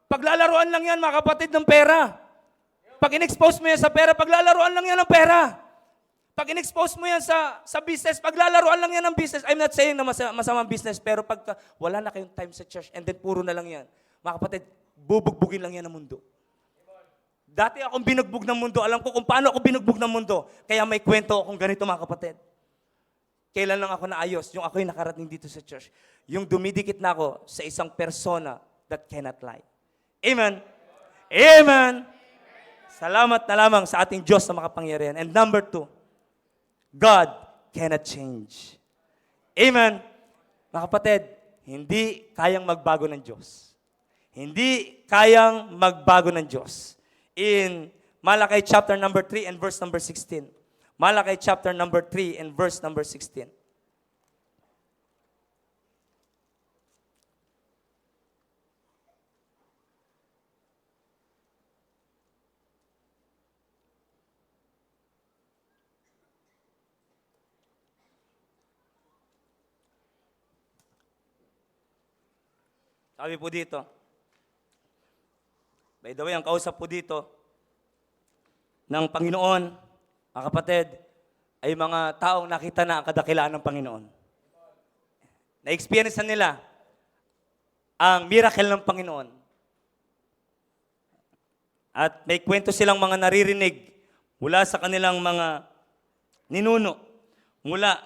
S2: Paglalaroan lang yan, mga kapatid, ng pera. Pag in-expose mo yan sa pera, paglalaroan lang yan ng pera. Pag in-expose mo yan sa business, paglalaroan lang yan ng business. I'm not saying na masamang business, pero pagka wala na kayong time sa church and then puro na lang yan, mga kapatid, bubugbugin lang yan ng mundo. Dati akong binugbog ng mundo. Alam ko kung paano ako binugbog ng mundo. Kaya may kwento akong ganito, mga kapatid. Kailan lang ako naayos? Yung ako'y nakarating dito sa church. Yung dumidikit na ako sa isang persona that cannot lie. Amen. Amen. Salamat na lamang sa ating Diyos na makapangyarihan. And number 2, God cannot change. Amen. Mga kapatid, hindi kayang magbago ng Diyos. Hindi kayang magbago ng Diyos. In Malakay chapter number 3 and verse number 16. Malakay chapter number 3 and verse number 16. Sabi po dito, by the way, ang kausap po dito ng Panginoon, mga kapatid, ay mga taong nakita na ang kadakilaan ng Panginoon. Na-experience na nila ang miracle ng Panginoon. At may kwento silang mga naririnig mula sa kanilang mga ninuno, mula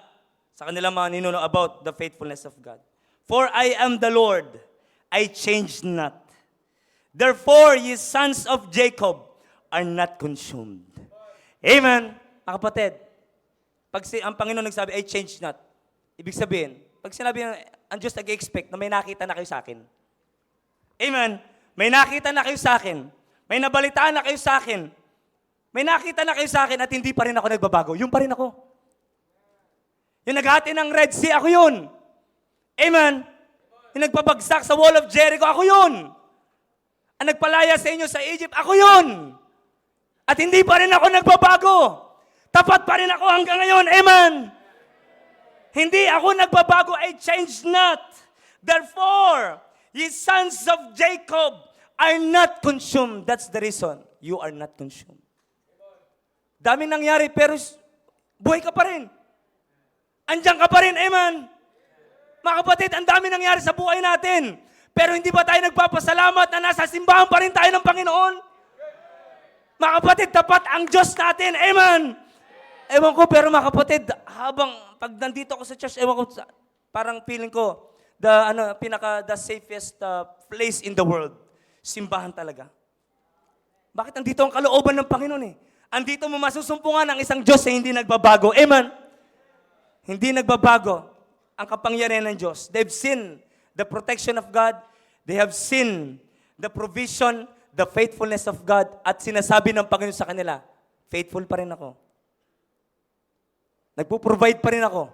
S2: sa kanilang mga ninuno about the faithfulness of God. For I am the Lord, I change not. Therefore, ye sons of Jacob are not consumed. Amen. Mga kapatid, pag ang Panginoon nagsabi, I change not, ibig sabihin, pag sinabi ang Diyos nag-expect na may nakita na kayo sa akin. Amen. May nakita na kayo sa akin. May nabalitaan na kayo sa akin. May nakita na kayo sa akin at hindi pa rin ako nagbabago. Yung pa rin ako. Yung naghati ng Red Sea, ako yun. Amen. Yung nagpabagsak sa Wall of Jericho, ako yun. Ang nagpalaya sa inyo sa Egypt, ako yun. At hindi pa rin ako nagbabago. Tapat pa rin ako hanggang ngayon. Amen. Hindi ako nagbabago, I change not. Therefore, ye sons of Jacob are not consumed. That's the reason you are not consumed. Daming nangyari, pero buhay ka pa rin. Andiyan ka pa rin, amen. Mga kapatid, ang daming nangyari sa buhay natin. Pero hindi ba tayo nagpapasalamat na nasa simbahan pa rin tayo ng Panginoon? Mga kapatid, tapat ang Diyos natin, amen. Ewan ko, pero mga kapatid, habang pag nandito ako sa church, ewan ko, parang feeling ko, the safest place in the world, simbahan talaga. Bakit andito ang kalooban ng Panginoon eh? Andito mo masusumpungan ang isang Diyos na hindi nagbabago. Amen? Hindi nagbabago ang kapangyarihan ng Diyos. They've seen the protection of God. They have seen the provision, the faithfulness of God. At sinasabi ng Panginoon sa kanila, faithful pa rin ako. Nagpo-provide pa rin ako.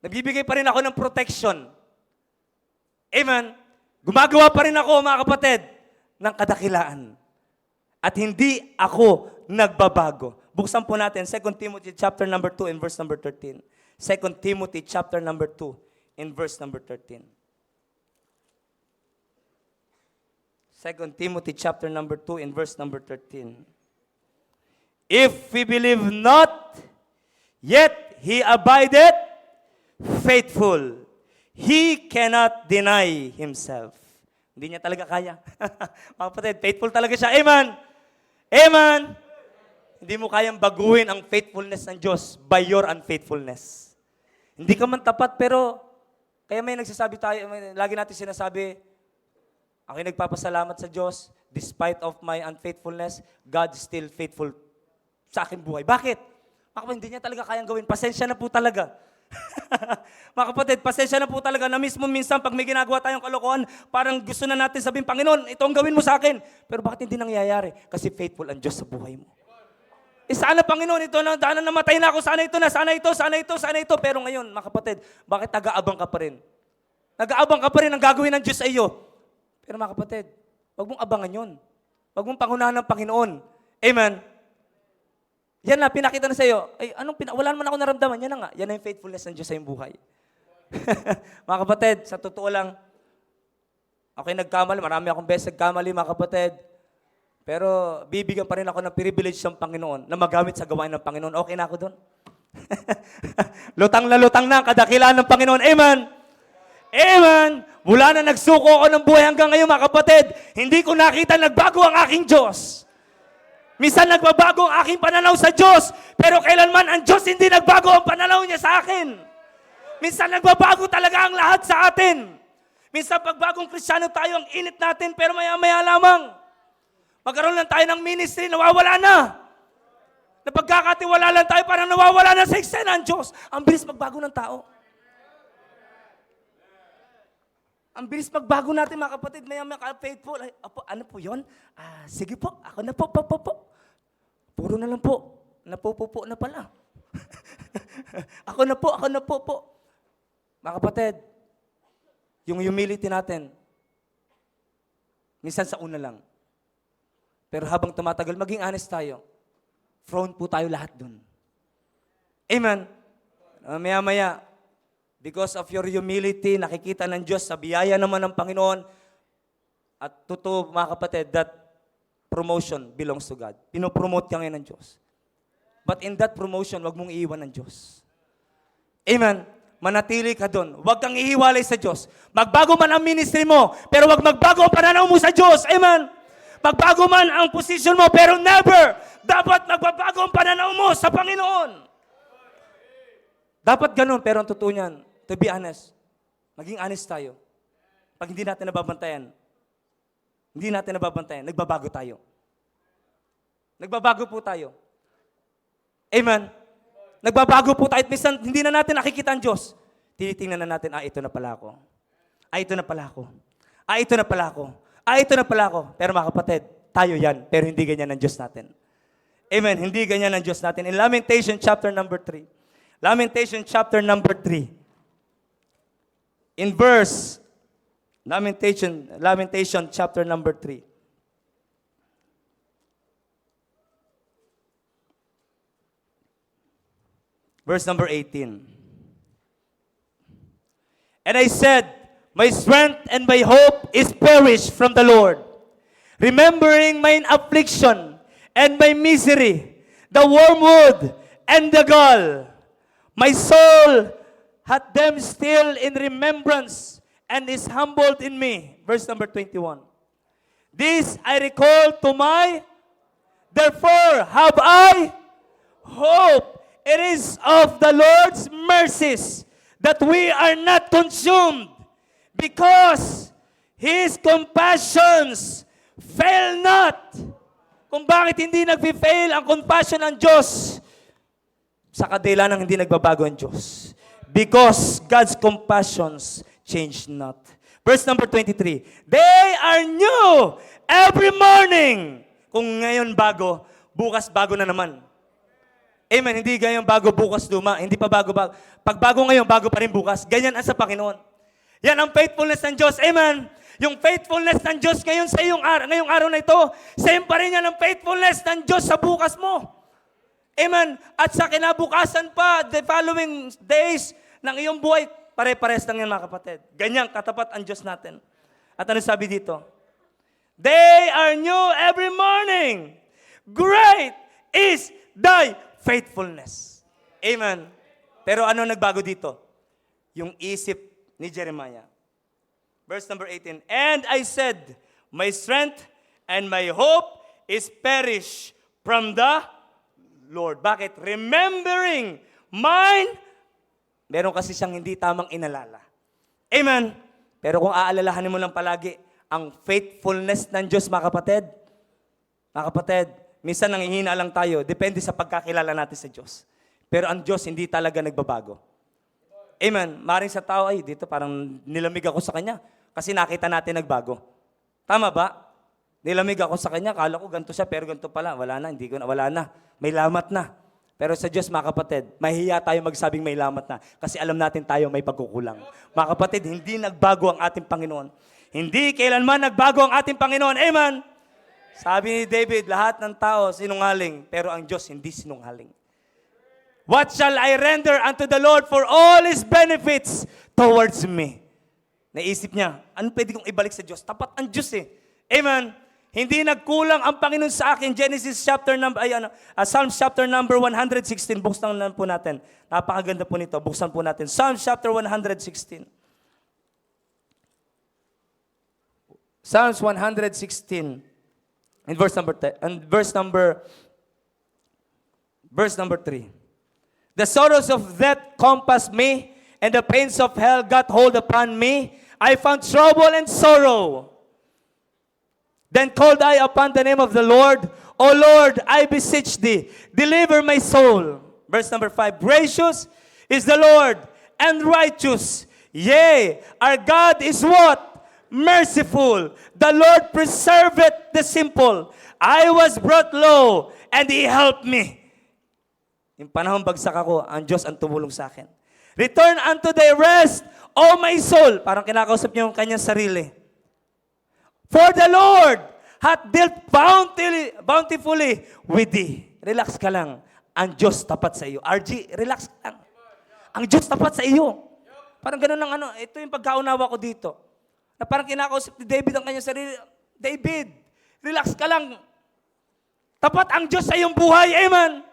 S2: Nagbibigay pa rin ako ng protection. Amen? Gumagawa pa rin ako, mga kapatid, ng kadakilaan. At hindi ako nagbabago. Buksan po natin 2 Timothy chapter number 2 and verse number 13. 2 Timothy chapter number 2 and verse number 13. 2 Timothy chapter number 2 and verse number 13. If we believe not, yet he abideth faithful. He cannot deny himself. Hindi niya talaga kaya. Mga kapatid, faithful talaga siya. Amen. Amen. Hindi mo kayang baguhin ang faithfulness ng Diyos by your unfaithfulness. Hindi ka man tapat, pero kaya may nagsasabi tayo, lagi natin sinasabi, ako'y nagpapasalamat sa Diyos, despite of my unfaithfulness, God is still faithful sa aking buhay. Bakit? Mga kapatid, hindi niya talaga kayang gawin. Pasensya na po talaga. Mga kapatid, pasensya na po talaga na mismo minsan pag may ginagawa tayong kalokohan, parang gusto na natin sabihin, Panginoon, ito ang gawin mo sa akin. Pero bakit hindi nangyayari? Kasi faithful ang Diyos sa buhay mo. Sana Panginoon, ito na, dahil namatay na ako, sana ito na, sana ito, sana ito, sana ito. Pero ngayon, mga kapatid, bakit nag-aabang ka pa rin? Nag-aabang ka pa rin ang gagawin ng Diyos sa iyo. Pero mga kapatid, huwag mong abangan yun. Huwag mong pangunahan ng Panginoon. Amen. Yan na, pinakita na sa iyo. Ay, wala naman ako naramdaman. Yan na nga. Yan na yung faithfulness ng Diyos sa iyong buhay. Mga kapatid, sa totoo lang, ako'y nagkamali. Marami akong beses nagkamali, mga kapatid. Pero bibigyan pa rin ako ng privilege ng Panginoon na magamit sa gawain ng Panginoon. Okay na ako doon. Lutang na lutang na ang kadakilaan ng Panginoon. Amen. Amen. Mula na nagsuko ako ng buhay hanggang ngayon, mga kapatid, hindi ko nakita nagbago ang aking Diyos. Minsan nagbabago ang aking pananaw sa Diyos, pero kailanman ang Diyos hindi nagbago ang pananaw niya sa akin. Minsan nagbabago talaga ang lahat sa atin. Minsan pagbagong Kristiyano tayo, ang init natin, pero maya-maya lamang. Magkaroon lang tayo ng ministry, nawawala na. Napagkakatiwala lang tayo, parang nawawala na sa eksena ng Diyos. Ang bilis magbago ng tao. Ang bilis magbago natin, mga kapatid, maya-maya faithful. Ay, apo, ano po yun? Sige po, ako na po. Puro na lang po. Napupupo na pala. Ako na po. Mga kapatid, yung humility natin, minsan sa una lang. Pero habang tumatagal, maging honest tayo. Prone po tayo lahat dun. Amen. Maya-maya, Because of your humility, nakikita ng Diyos sa biyaya naman ng Panginoon. At totoo, mga kapatid, that promotion belongs to God. Pinopromote ka ngayon ng Diyos. But in that promotion, wag mong iiwan ng Diyos. Amen. Manatili ka doon. Huwag kang ihiwalay sa Diyos. Magbago man ang ministry mo, pero huwag magbago ang pananaw mo sa Diyos. Amen. Magbago man ang position mo, pero never dapat magbabago ang pananaw mo sa Panginoon. Dapat ganun, pero ang totoo niyan, to be honest, maging honest tayo. Pag hindi natin nababantayan, nagbabago tayo. Nagbabago po tayo. Amen. Nagbabago po tayo at minsan hindi na natin nakikita ang Diyos. Tinitingnan na natin, ito na pala ako. Ito na pala ako. Ito na pala ako. Ito na pala ako. Pero mga kapatid, tayo yan. Pero hindi ganyan ang Diyos natin. Amen. Hindi ganyan ang Diyos natin. In Lamentation chapter number 3. Lamentation chapter number 3. In verse, Lamentation chapter number 3. Verse number 18. And I said, my strength and my hope is perished from the Lord. Remembering mine affliction and my misery, the wormwood and the gall. My soul hath them still in remembrance and is humbled in me. Verse number 21. This I recall to my, therefore have I hope. It is of the Lord's mercies that we are not consumed, because His compassions fail not. Kung bakit hindi nag-fail ang compassion ng Diyos? Sa kadila ng hindi nagbabago ang Diyos. Because God's compassions change not. Verse number 23. They are new every morning. Kung ngayon bago, bukas bago na naman. Amen. Hindi ganyan bago, bukas luma. Hindi pa bago. Pag bago ngayon, bago pa rin bukas. Ganyan ang sa Panginoon. Yan ang faithfulness ng Diyos. Amen. Yung faithfulness ng Diyos ngayon sa ngayong araw na ito, same pa rin yan ang faithfulness ng Diyos sa bukas mo. Amen. At sa kinabukasan pa, the following days ng iyong buhay, pare-pares lang yan mga kapatid. Ganyan katapat ang Diyos natin. At ano sabi dito? They are new every morning. Great is thy faithfulness. Amen. Pero ano nagbago dito? Yung isip ni Jeremiah. Verse number 18. And I said, my strength and my hope is perished from the Lord. Bakit? Remembering mine. Meron kasi siyang hindi tamang inalala. Amen. Pero kung aalalahanin mo lang palagi ang faithfulness ng Diyos, mga kapatid, minsan nangihina lang tayo, depende sa pagkakilala natin sa Diyos. Pero ang Diyos hindi talaga nagbabago. Amen. Maring sa tao, ay dito parang nilamig ako sa Kanya kasi nakita natin nagbago. Tama ba? Nilamig ako sa Kanya, kala ko ganito siya, pero ganito pala. Wala na. May lamat na. Pero sa Diyos, mga kapatid, mahihiya tayo magsabing may lamat na kasi alam natin tayo may pagkukulang. Mga kapatid, hindi nagbago ang ating Panginoon. Hindi kailanman nagbago ang ating Panginoon. Amen. Sabi ni David, lahat ng tao sinungaling, pero ang Diyos hindi sinungaling. What shall I render unto the Lord for all His benefits towards me? Naisip niya, ano pwede kong ibalik sa Diyos? Tapat ang Diyos eh. Amen. Hindi nagkulang ang Panginoon sa akin. Psalms chapter number 116. Buksan na po natin. Napakaganda po nito. Buksan po natin. Psalms chapter 116. Psalms 116. In verse number 3. The sorrows of death compassed me, and the pains of hell got hold upon me. I found trouble and sorrow. Then called I upon the name of the Lord. O Lord, I beseech thee, deliver my soul. Verse number 5. Gracious is the Lord, and righteous. Yea, our God is what? Merciful. The Lord preserveth the simple. I was brought low, and He helped me. Yung panahon bagsak ako, ang Diyos ang tumulong sa akin. Return unto thy rest, O my soul. Parang kinakausap niyo yung kanyang sarili. For the Lord hath dealt bountifully with thee. Relax ka lang. Ang Diyos tapat sa iyo. RG, relax ka lang. Ang Diyos tapat sa iyo. Parang ganun ang ano, ito yung pagkaunawa ko dito. Na parang kinakausap ni David ang kanyang sarili, David, relax ka lang. Tapat ang Diyos sa iyong buhay. Amen.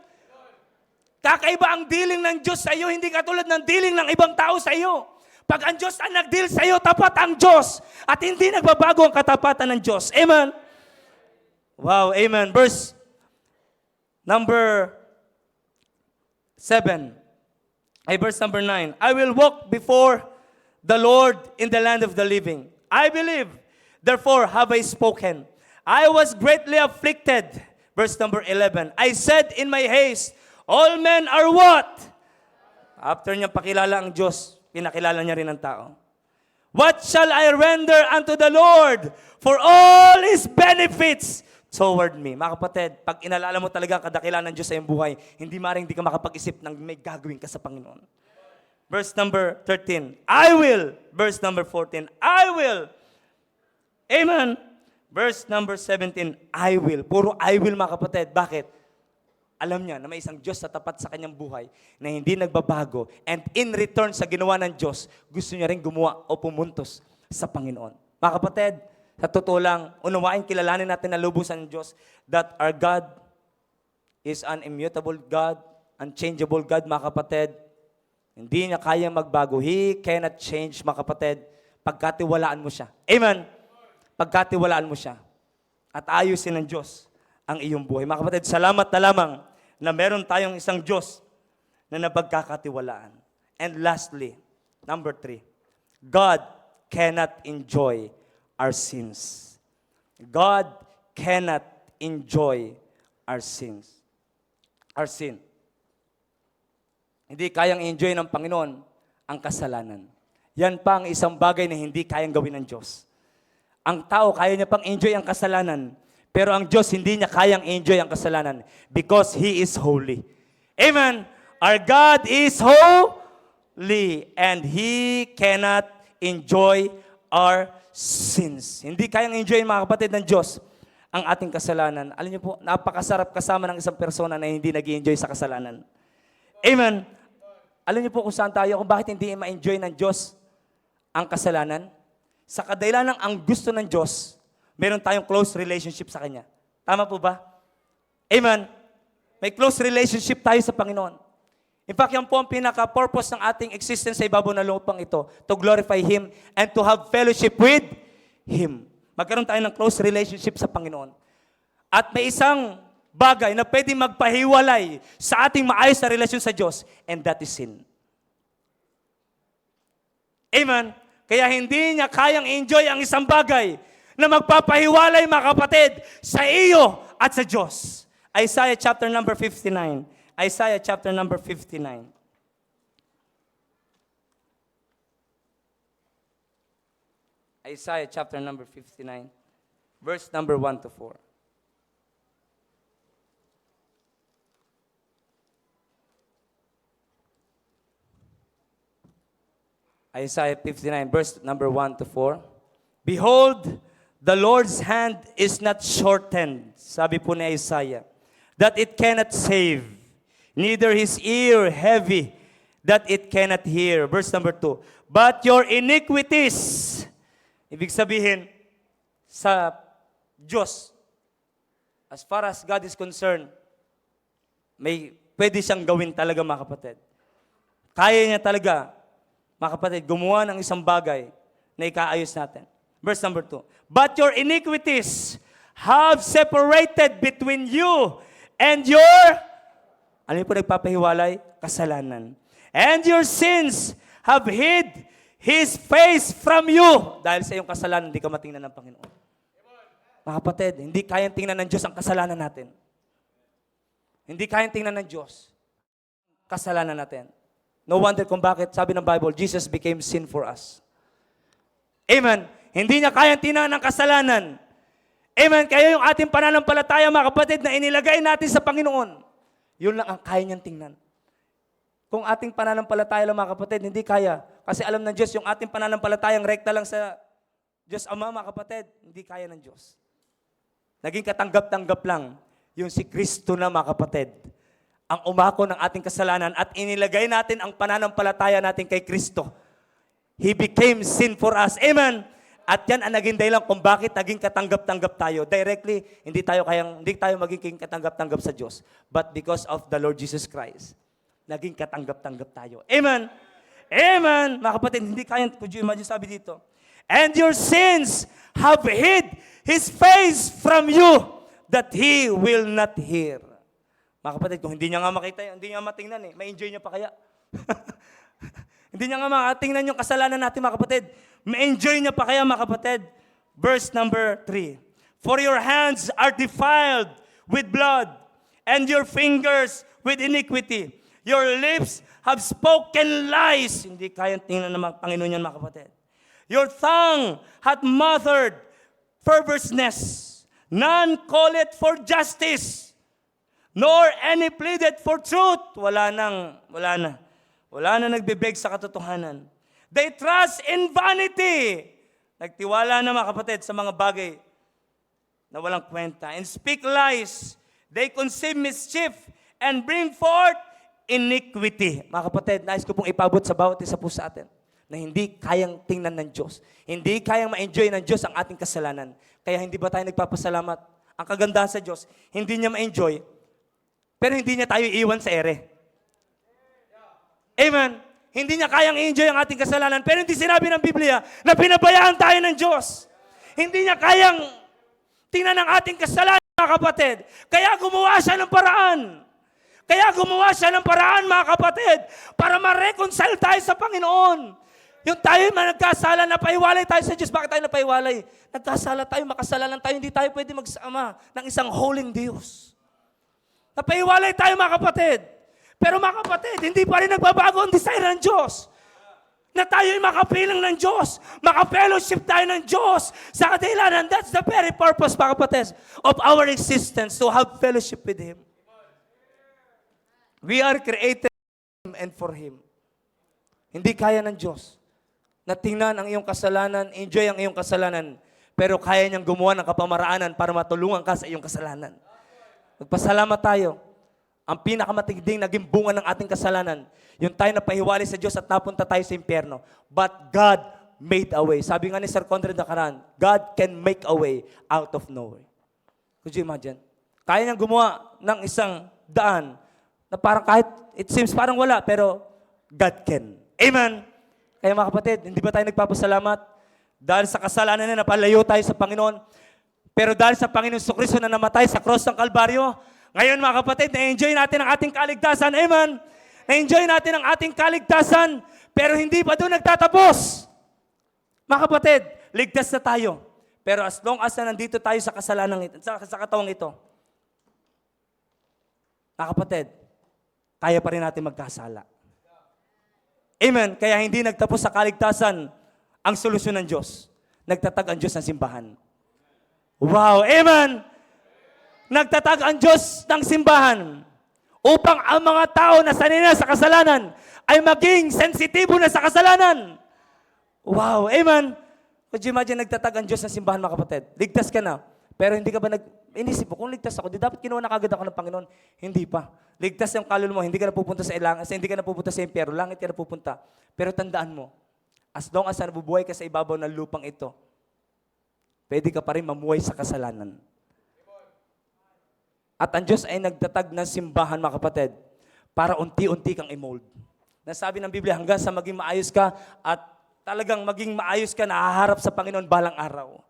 S2: Kakaiba ang dealing ng Diyos sa iyo, hindi katulad ng dealing ng ibang tao sa iyo. Pag ang Diyos ang nag-deal sa iyo, tapat ang Diyos. At hindi nagbabago ang katapatan ng Diyos. Amen. Wow, amen. Verse number 7. Verse number 9. I will walk before the Lord in the land of the living. I believe, therefore have I spoken. I was greatly afflicted. Verse number 11. I said in my haste, all men are what? After niya pakilala ang Diyos, pinakilala niya rin ang tao. What shall I render unto the Lord for all His benefits toward me? Mga kapatid, pag inalala mo talaga ang kadakilaan ng Diyos sa iyong buhay, hindi maring di ka makapag-isip ng may gagawin ka sa Panginoon. Verse number 13, I will. Verse number 14, I will. Amen. Verse number 17, I will. Puro I will, mga kapatid. Bakit? Alam niya na may isang Diyos na tapat sa kanyang buhay na hindi nagbabago, and in return sa ginawa ng Diyos, gusto niya rin gumawa o pumuntos sa Panginoon. Mga kapatid, sa totoo lang, unawain, kilalanin natin na lubusan ng Diyos that our God is an immutable God, unchangeable God, mga kapatid. Hindi niya kayang magbago. He cannot change, mga kapatid, pagkatiwalaan mo siya. Amen? Pagkatiwalaan mo siya. At ayusin ng Diyos ang iyong buhay. Mga kapatid, salamat na lamang na meron tayong isang Diyos na napagkakatiwalaan. And lastly, number 3, God cannot enjoy our sins. God cannot enjoy our sins. Our sin. Hindi kayang enjoy ng Panginoon ang kasalanan. Yan pa ang isang bagay na hindi kayang gawin ng Diyos. Ang tao, kaya niya pang enjoy ang kasalanan, pero ang Diyos, hindi niya kayang enjoy ang kasalanan because He is holy. Amen. Our God is holy and He cannot enjoy our sins. Hindi kayang enjoy, mga kapatid, ng Diyos ang ating kasalanan. Alam niyo po, napakasarap kasama ng isang persona na hindi nag-enjoy sa kasalanan. Amen. Alam niyo po kung saan tayo, kung bakit hindi ma-enjoy ng Diyos ang kasalanan? Sa kadahilan ng ang gusto ng Diyos, meron tayong close relationship sa Kanya. Tama po ba? Amen. May close relationship tayo sa Panginoon. In fact, yan po ang pinaka-purpose ng ating existence sa ibabaw ng lupang ito, to glorify Him and to have fellowship with Him. Magkaroon tayo ng close relationship sa Panginoon. At may isang bagay na pwede magpahiwalay sa ating maayos na relasyon sa Diyos, and that is sin. Amen. Kaya hindi niya kayang enjoy ang isang bagay na magpapahiwalay, mga kapatid, sa iyo at sa Diyos. Isaiah chapter number 59. Isaiah chapter number 59. Isaiah chapter number 59. Verse number 1 to 4. Isaiah 59, verse number 1 to 4. Behold, the Lord's hand is not shortened, sabi po ni Isaiah, that it cannot save, neither His ear heavy, that it cannot hear. Verse number 2. But your iniquities, ibig sabihin, sa Diyos, as far as God is concerned, may pwede siyang gawin talaga, mga kapatid. Kaya niya talaga, mga kapatid, gumawa ng isang bagay na ikaayos natin. Verse number 2. But your iniquities have separated between you and your, ano po nagpapahiwalay? Kasalanan. And your sins have hid His face from you. Dahil sa iyong kasalanan, hindi ka matingnan ng Panginoon. Mga kapatid, hindi kayang tingnan ng Diyos ang kasalanan natin. Hindi kayang tingnan ng Diyos kasalanan natin. No wonder kung bakit, sabi ng Bible, Jesus became sin for us. Amen. Hindi niya kayang tingnan ng kasalanan. Amen. Kaya yung ating pananampalataya, mga kapatid, na inilagay natin sa Panginoon, yun lang ang kaya niyang tingnan. Kung ating pananampalataya lang, mga kapatid, hindi kaya. Kasi alam ng Diyos, yung ating pananampalatayang rekta lang sa Diyos Ama, mga kapatid, hindi kaya ng Diyos. Naging katanggap-tanggap lang yung si Kristo na, mga kapatid, ang umako ng ating kasalanan at inilagay natin ang pananampalataya natin kay Kristo He became sin for us. Amen. At yan ang naging dahilan kung bakit naging katanggap-tanggap tayo. Directly, hindi tayo magiging katanggap-tanggap sa Diyos. But because of the Lord Jesus Christ, naging katanggap-tanggap tayo. Amen. Amen. Mga kapatid, hindi kaya, could you imagine sabi dito? And your sins have hid His face from you that He will not hear. Mga kapatid, kung hindi niya nga makita, hindi niya matingnan ma-enjoy niya pa kaya? Hindi niya nga makatingnan yung kasalanan natin, mga kapatid. Ma-enjoy niya pa kaya, mga kapatid? Verse number 3. For your hands are defiled with blood, and your fingers with iniquity. Your lips have spoken lies. Hindi kayang tingnan ng mga Panginoon yan, mga kapatid. Your tongue hath mothered perverseness. None call it for justice, nor any pleaded for truth. Wala na nagbibeg sa katotohanan. They trust in vanity. Nagtiwala na, mga kapatid, sa mga bagay na walang kwenta. And speak lies. They conceive mischief and bring forth iniquity. Mga kapatid, nais ko pong ipabot sa bawat isa po sa atin na hindi kayang tingnan ng Diyos. Hindi kayang ma-enjoy ng Diyos ang ating kasalanan. Kaya hindi ba tayo nagpapasalamat? Ang kagandahan sa Diyos, hindi niya ma-enjoy, pero hindi niya tayo iwan sa ere. Amen. Hindi niya kayang i-enjoy ang ating kasalanan, pero hindi sinabi ng Biblia na pinabayaan tayo ng Diyos. Hindi niya kayang tingnan ang ating kasalanan, mga kapatid. Kaya gumawa siya ng paraan. Mga kapatid, para ma-reconcile tayo sa Panginoon. Yung tayo nagkasala, napahiwalay tayo sa Diyos. Bakit tayo napahiwalay? Nagkasala tayo, makasalanan tayo, hindi tayo pwede magsama ng isang holy Diyos. Napahiwalay tayo, mga kapatid. Pero mga kapatid, hindi pa rin nagbabago ang desire ng Diyos. Na tayo'y makapilang ng Diyos. Maka-fellowship tayo ng Diyos. Sa kadahilanan, that's the very purpose, mga kapatid, of our existence, to have fellowship with Him. We are created for Him and for Him. Hindi kaya ng Diyos na tingnan ang iyong kasalanan, enjoy ang iyong kasalanan, pero kaya niyang gumawa ng kapamaraanan para matulungan ka sa iyong kasalanan. Magpasalamat tayo. Ang pinakamatigding naging bunga ng ating kasalanan, yung tayo na pahiwalay sa Diyos at napunta tayo sa impyerno. But God made a way. Sabi nga ni Sir Conrad Nacaran, God can make a way out of nowhere. Could you imagine? Kaya niyang gumawa ng isang daan na parang kahit, it seems parang wala, pero God can. Amen? Kaya mga kapatid, hindi ba tayo nagpapasalamat? Dahil sa kasalanan na napalayo tayo sa Panginoon, pero dahil sa Panginoon Jesucristo na namatay sa cross ng Kalbaryo, ngayon mga kapatid, na-enjoy natin ang ating kaligtasan. Amen? Na-enjoy natin ang ating kaligtasan, pero hindi pa doon nagtatapos. Mga kapatid, ligtas na tayo. Pero as long as na nandito tayo sa kasalanan ito, sa katawang ito, mga kapatid, kaya pa rin natin magkasala. Amen? Kaya hindi nagtapos sa kaligtasan ang solusyon ng Diyos. Nagtatag ang Diyos ng simbahan. Wow! Amen! Nagtatag ang Diyos ng simbahan upang ang mga tao na sanay na sa kasalanan ay maging sensitibo na sa kasalanan. Wow! Amen! Could you imagine nagtatag ang Diyos ng simbahan, mga kapatid? Ligtas ka na, pero hindi ka ba inisip mo, kung ligtas ako, di dapat kinuha na kagad ako ng Panginoon? Hindi pa. Ligtas yung kaluluwa mo, hindi ka na pupunta sa ilang, hindi ka na pupunta sa impyerno, langit ka na pupunta. Pero tandaan mo, as long as nabubuhay ka sa ibabaw ng lupang ito, pwede ka pa rin mamuhay sa kasalanan. At ang Diyos ay nagtatag ng simbahan, mga kapatid, para unti-unti kang i-mold. Nasabi ng Biblia, hanggang sa maging maayos ka at talagang maging maayos ka na haharap sa Panginoon balang araw.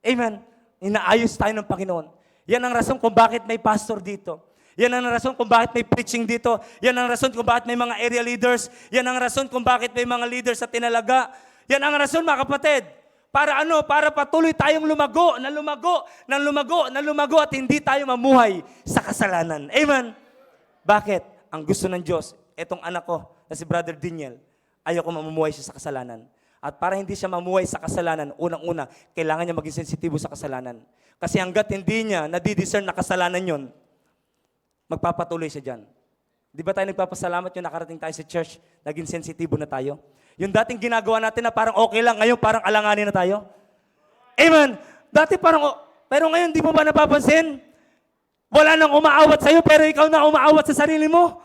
S2: Amen? Inaayos tayo ng Panginoon. Yan ang rason kung bakit may pastor dito. Yan ang rason kung bakit may preaching dito. Yan ang rason kung bakit may mga area leaders. Yan ang rason kung bakit may mga leaders sa tinalaga. Yan ang rason, mga kapatid. Para ano? Para patuloy tayong lumago at hindi tayo mamuhay sa kasalanan. Amen? Bakit? Ang gusto ng Diyos, etong anak ko na si Brother Daniel, ayaw ko mamumuhay siya sa kasalanan. At para hindi siya mamuhay sa kasalanan, unang-una, kailangan niya maging sensitibo sa kasalanan. Kasi hanggat hindi niya nadidiscern na kasalanan yon, magpapatuloy siya dyan. Di ba tayo nagpapasalamat yung nakarating tayo sa church, naging sensitibo na tayo? Yung dating ginagawa natin na parang okay lang, ngayon parang alanganin na tayo. Amen. Dati parang, pero ngayon di mo ba napapansin? Wala nang umaawat sa'yo, pero ikaw na umaawat sa sarili mo.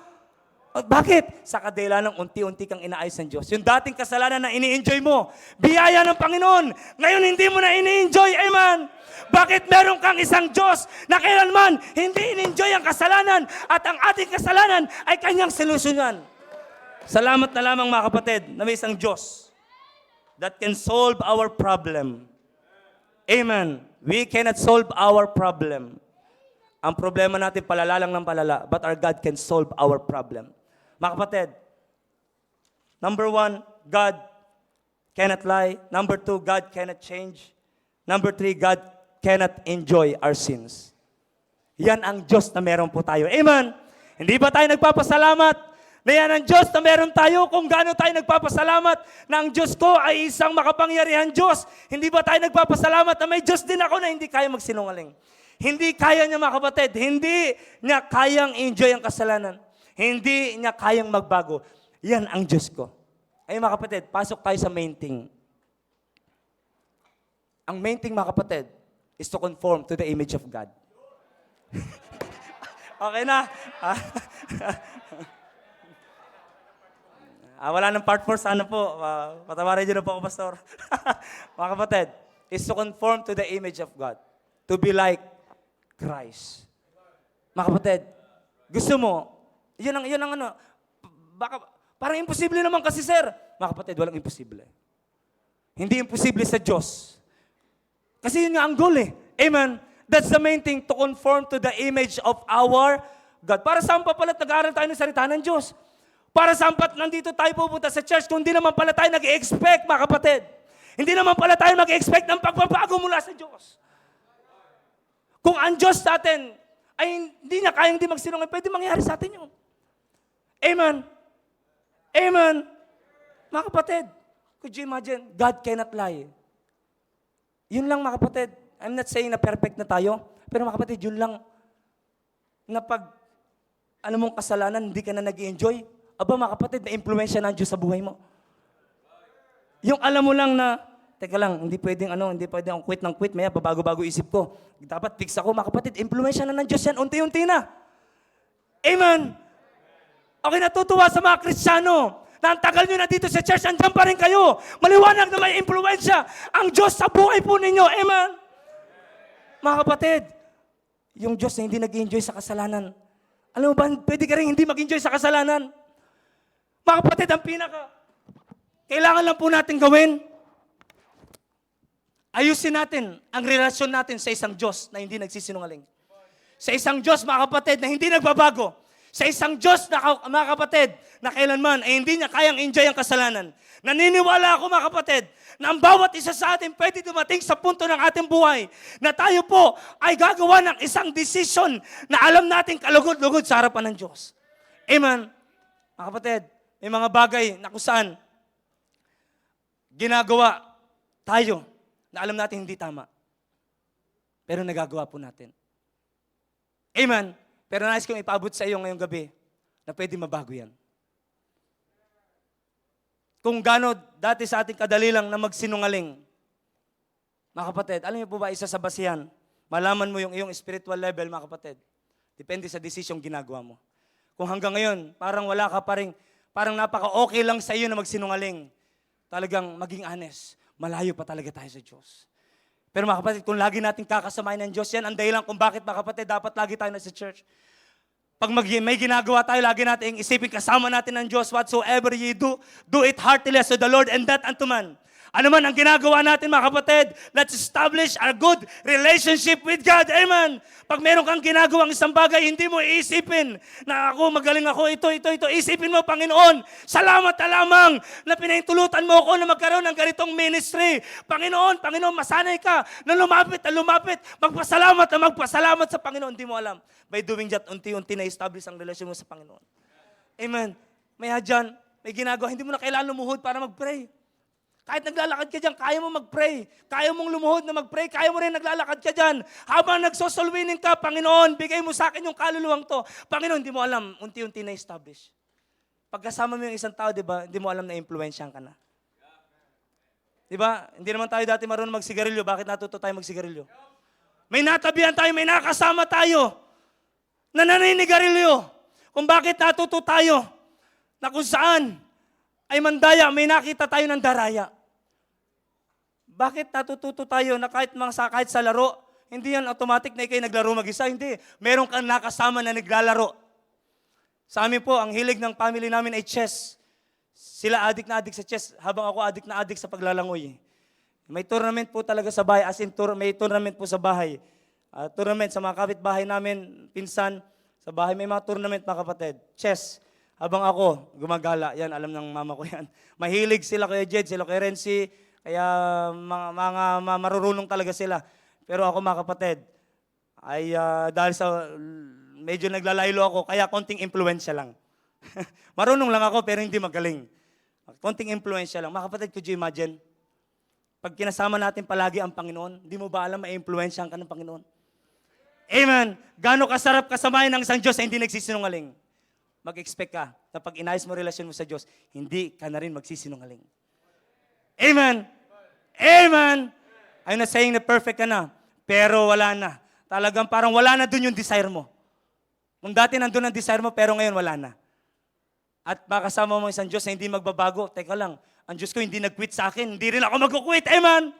S2: Bakit? Sa kadela ng unti-unti kang inaayos ng Diyos. Yung dating kasalanan na ini-enjoy mo, biyaya ng Panginoon. Ngayon hindi mo na ini-enjoy. Amen. Bakit meron kang isang Diyos na kailanman hindi in-enjoy ang kasalanan at ang ating kasalanan ay kanyang solusyonan? Salamat na lamang mga kapatid na may isang Diyos that can solve our problem. Amen. We cannot solve our problem. Ang problema natin palala lang ng palala, but our God can solve our problem. Mga kapatid, number 1, God cannot lie. Number 2, God cannot change. Number 3, God cannot enjoy our sins. Yan ang Diyos na meron po tayo. Amen. Hindi ba tayo nagpapasalamat na yan ang Diyos na meron tayo? Kung gaano tayo nagpapasalamat na ang Diyos ko ay isang makapangyarihan Diyos. Hindi ba tayo nagpapasalamat na may Diyos din ako na hindi kaya magsinungaling? Hindi kaya niya mga kapatid. Hindi niya kayang enjoy ang kasalanan. Hindi niya kayang magbago. Yan ang Diyos ko. Ay mga kapatid, pasok tayo sa main thing. Ang main thing mga kapatid is to conform to the image of God. Okay na? Wala ng part 4 sana po. Patawarin niyo na po ako, Pastor. Mga kapatid, is to conform to the image of God. To be like Christ. Mga kapatid, gusto mo, yun ang ano, baka, parang imposible naman kasi, sir. Mga kapatid, walang imposible. Hindi imposible sa Diyos. Kasi yun nga ang goal eh. Amen. That's the main thing, to conform to the image of our God. Para saan pa pala nag-aaral tayo ng salita ng Diyos? Para saan pa nandito tayo pupunta sa church kung hindi naman pala tayo nag-i-expect, mga kapatid? Hindi naman pala tayo mag-i-expect ng pagbabago mula sa Diyos. Kung ang Diyos sa atin ay hindi niya kayang di magsinungaling, pwede mangyari sa atin yun. Amen. Amen. Mga kapatid, could you imagine? God cannot lie. Yun lang mga kapatid. I'm not saying na perfect na tayo, pero mga kapatid, yun lang na pag alam mong kasalanan, hindi ka na nag-enjoy. Aba mga kapatid, na-impluensya ng Diyos sa buhay mo. Yung alam mo lang na, teka lang, hindi pwedeng akong quit ng quit, maya babago-bago isip ko. Dapat fix ako, mga kapatid, impluensya na ng Diyos yan, unti-unti na. Amen. Okay, natutuwa sa mga Kristiyano na ang tagal nyo na dito sa church, andyan pa rin kayo. Maliwanag na may impluensya ang Diyos sa buhay po ninyo. Amen. Mga kapatid, yung Diyos na hindi nag-enjoy sa kasalanan. Alam mo ba, pwede ka rin hindi mag-enjoy sa kasalanan. Mga kapatid, ang kailangan lang po natin gawin, ayusin natin ang relasyon natin sa isang Diyos na hindi nagsisinungaling. Sa isang Diyos, mga kapatid, na hindi nagbabago. Sa isang Diyos, na, mga kapatid, na kailanman ay hindi niya kayang enjoy ang kasalanan. Naniniwala ako, mga kapatid, na ang bawat isa sa atin pwede dumating sa punto ng ating buhay na tayo po ay gagawa ng isang decision na alam natin kalugod-lugod sa harapan ng Diyos. Amen. Mga kapatid, may mga bagay na kung saan ginagawa tayo na alam natin hindi tama. Pero nagagawa po natin. Amen. Pero nais kong ipaabot sa iyo ngayong gabi na pwede mabago yan. Kung gaano dati sa ating kadali lang na magsinungaling. Mga kapatid, alam niyo po ba isa sa basihan? Malaman mo yung iyong spiritual level, mga kapatid. Depende sa decision ginagawa mo. Kung hanggang ngayon, parang wala ka pa rin, parang napaka-okay lang sa iyo na magsinungaling. Talagang maging honest. Malayo pa talaga tayo sa Diyos. Pero mga kapatid, kung lagi natin kakasamahin ng Diyos, yan ang dahilan kung bakit mga kapatid, dapat lagi tayo na sa church. Pag may ginagawa tayo, lagi natin isipin kasama natin ng Diyos, whatsoever ye do, do it heartily as to the Lord and that unto man. Ano man ang ginagawa natin mga kapatid, let's establish a good relationship with God. Amen. Pag meron kang ginagawang isang bagay, hindi mo iisipin na ako, magaling ako, ito. Isipin mo, Panginoon, salamat na lamang na pinahintulutan mo ako na magkaroon ng ganitong ministry. Panginoon, masanay ka na lumapit, magpasalamat sa Panginoon. Hindi mo alam. By doing that, unti-unti na-establish ang relasyon mo sa Panginoon. Amen. May hadyan, may ginagawa, hindi mo na kailangan lumuhod para mag-pray. Kahit naglalakad ka dyan, kaya mo mag-pray. Kaya mong lumuhod na mag-pray. Kaya mo rin naglalakad ka dyan. Habang nagsosolwinin ka, Panginoon, bigay mo sa akin yung kaluluwang to. Panginoon, hindi mo alam, unti-unti na-establish. Pagkasama mo yung isang tao, di ba, hindi mo alam na influensyahan ka na. Di ba? Hindi naman tayo dati marunong magsigarilyo. Bakit natuto tayo magsigarilyo? May natabihan tayo, may nakasama tayo na naninigarilyo. Kung bakit natuto tayo.
S3: na kung saan ay mandaya, may nakita tayo ng daraya. Bakit natututo tayo na kahit sa laro, hindi yan automatic na ikay naglaro mag-isa. Hindi. Meron kang nakasama na naglalaro. Sa amin po, ang hilig ng family namin ay chess. Sila adik na adik sa chess, habang ako adik na adik sa paglalangoy. May tournament po talaga sa bahay, as in may tournament po sa bahay. Tournament sa mga kapitbahay namin, pinsan, sa bahay may mga tournament mga kapatid. Chess. Habang ako, gumagala. Yan, alam ng mama ko yan. Mahilig sila kay Jed, sila kay Renzi, kaya mga marurunong talaga sila. Pero ako mga kapatid, ay dahil sa medyo naglalaylo ako, kaya konting impluensya lang. Marunong lang ako pero hindi magaling. Konting impluensya lang. Mga kapatid, could you imagine? Pag kinasama natin palagi ang Panginoon, hindi mo ba alam ma-impluensyahan ka ng Panginoon? Amen! Gano'ng kasarap kasamahin ng isang Diyos na hindi nagsisinungaling? Mag-expect ka na pag inayos mo relasyon mo sa Diyos, hindi ka na rin magsisinungaling. Amen! Amen! I'm not saying na perfect ka na, pero wala na. Talagang parang wala na dun yung desire mo. Kung dati nandun ang desire mo, pero ngayon wala na. At makasama mo isang Diyos na hindi magbabago. Teka lang, ang Diyos ko hindi nag-quit sa akin, hindi rin ako mag-quit. Amen!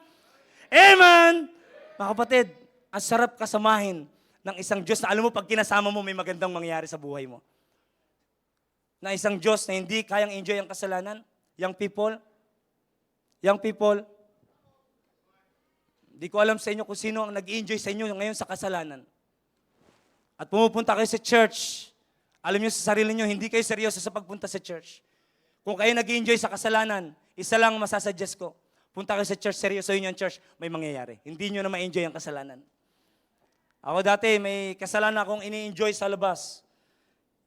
S3: Amen! Mga kapatid, ang sarap kasamahin ng isang Diyos na alam mo, pag kinasama mo, may magandang mangyayari sa buhay mo. Na isang Diyos na hindi kayang enjoy ang kasalanan. Young people, di ko alam sa inyo kung sino ang nag-enjoy sa inyo ngayon sa kasalanan. At pumupunta kayo sa church, alam niyo sa sarili niyo, hindi kayo seryoso sa pagpunta sa church. Kung kayo nag-enjoy sa kasalanan, isa lang masasuggest ko, punta kayo sa church, seryoso yun yung church, may mangyayari. Hindi niyo na ma-enjoy ang kasalanan. Ako dati, may kasalanan akong ini-enjoy sa labas.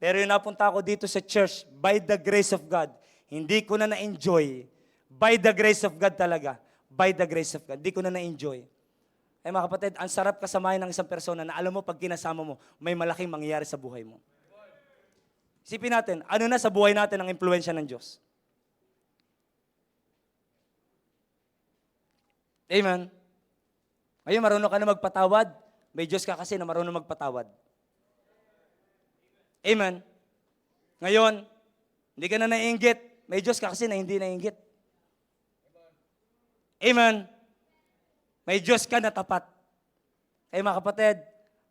S3: Pero yung napunta ako dito sa church, by the grace of God, hindi ko na na-enjoy. By the grace of God talaga. By the grace of God. Hindi ko na na-enjoy. Eh mga kapatid, ang sarap kasamahin ng isang persona na alam mo pag kinasama mo, may malaking mangyayari sa buhay mo. Isipin natin, ano na sa buhay natin ang impluensya ng Diyos? Amen. Ngayon, marunong ka na magpatawad. May Diyos ka kasi na marunong magpatawad. Amen. Ngayon, hindi ka na naiinggit. May Diyos ka kasi na hindi naiinggit. Amen. May Diyos ka na tapat. Kaya mga kapatid,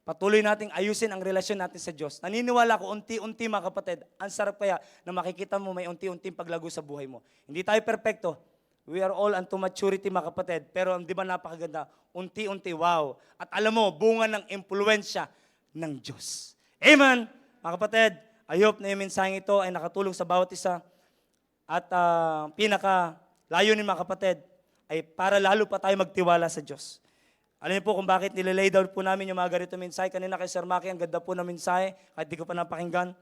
S3: patuloy nating ayusin ang relasyon natin sa Diyos. Naniniwala ko, unti-unti mga kapatid, ang sarap kaya na makikita mo may unti-unting paglago sa buhay mo. Hindi tayo perfecto. We are all unto maturity mga kapatid. Pero di ba napakaganda? Unti-unti, wow. At alam mo, bunga ng impluensya ng Diyos. Amen. Mga kapatid, I hope na yung mensaheng ito ay nakatulong sa bawat isa. At pinaka-layunin mga kapatid, ay para lalo pa tayo magtiwala sa Diyos. Alam niyo po kung bakit nililay down po namin yung mga ganito mensahe. Kanina kay Sir Maki, ang ganda po ng mensahe, kahit di ko pa napakinggan.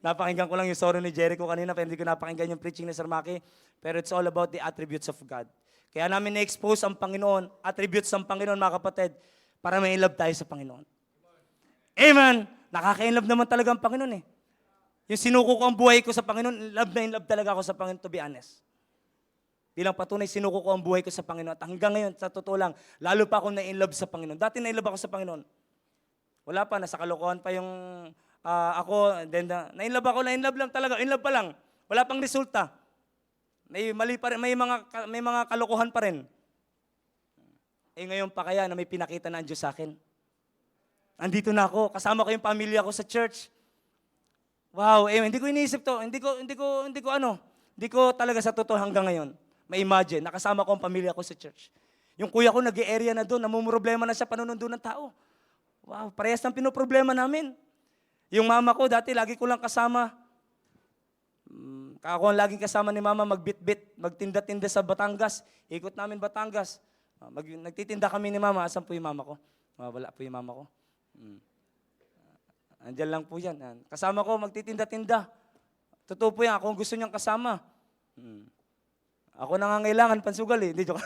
S3: Napakinggan ko lang yung sorry ni Jericho kanina, pero hindi ko napakinggan yung preaching ni Sir Maki. Pero it's all about the attributes of God. Kaya namin na-expose ang Panginoon, attributes ng Panginoon mga kapatid, para may love tayo sa Panginoon. Amen! Nakaka-inlove naman talaga ang Panginoon eh. Yung sinuko ko ang buhay ko sa Panginoon, love na in love talaga ako sa Panginoon, to be honest. Bilang patunay, sinuko ko ang buhay ko sa Panginoon. At hanggang ngayon, sa totoo lang, lalo pa akong na-inlove sa Panginoon. Dati na-inlove ako sa Panginoon. Wala pa, nasa kalokohan pa yung ako. Then, na-inlove ako, na-inlove lang talaga. In-love pa lang. Wala pang resulta. May mali pa rin, may mga kalokohan pa rin. Eh ngayon pa kaya na may pinakita na ang Diyos sa akin. Andito na ako, kasama ko yung pamilya ko sa church. Wow, hindi ko iniisip to. Hindi ko talaga sa totoo hanggang ngayon. Ma-imagine, nakasama ko ang pamilya ko sa church. Yung kuya ko nag-i-area na doon, namumroblema na siya panunundo ng tao. Wow, parehas ng pinoproblema namin. Yung mama ko, dati lagi ko lang kasama. Ako ang laging kasama ni mama, magbitbit, magtinda-tinda sa Batangas. Ikot namin Batangas. Nagtitinda kami ni mama. Asan po yung mama ko? Wala po yung mama ko. Andiyan lang po yan. Kasama ko, magtitinda-tinda. Totoo po yan, ako ang gusto niyang kasama. Ako nangangailangan, pansugal eh. Hindi, joke.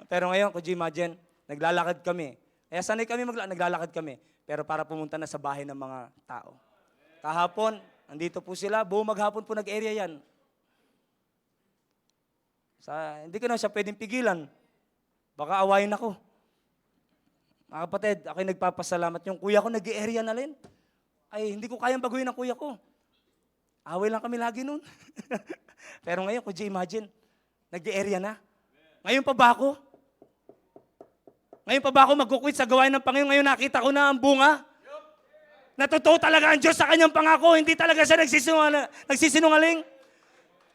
S3: Pero ngayon, could you imagine, naglalakad kami. Kaya sanay kami naglalakad kami. Pero para pumunta na sa bahay ng mga tao. Kahapon, andito po sila, buong maghapon po nag-area yan. Hindi ko na siya pwedeng pigilan. Baka awayin ako. Mga kapatid, ako'y nagpapasalamat. Yung kuya ko nag-area na rin. ay hindi ko kayang baguhin ang kuya ko. Away lang kami lagi noon. Pero ngayon, could you imagine? Nag-area na. Ngayon pa ba ako? Ngayon pa ba ako magkukwit sa gawain ng Panginoon? Ngayon nakita ko na ang bunga. Na totoo talaga ang Diyos sa kanyang pangako. Hindi talaga siya nagsisinungaling.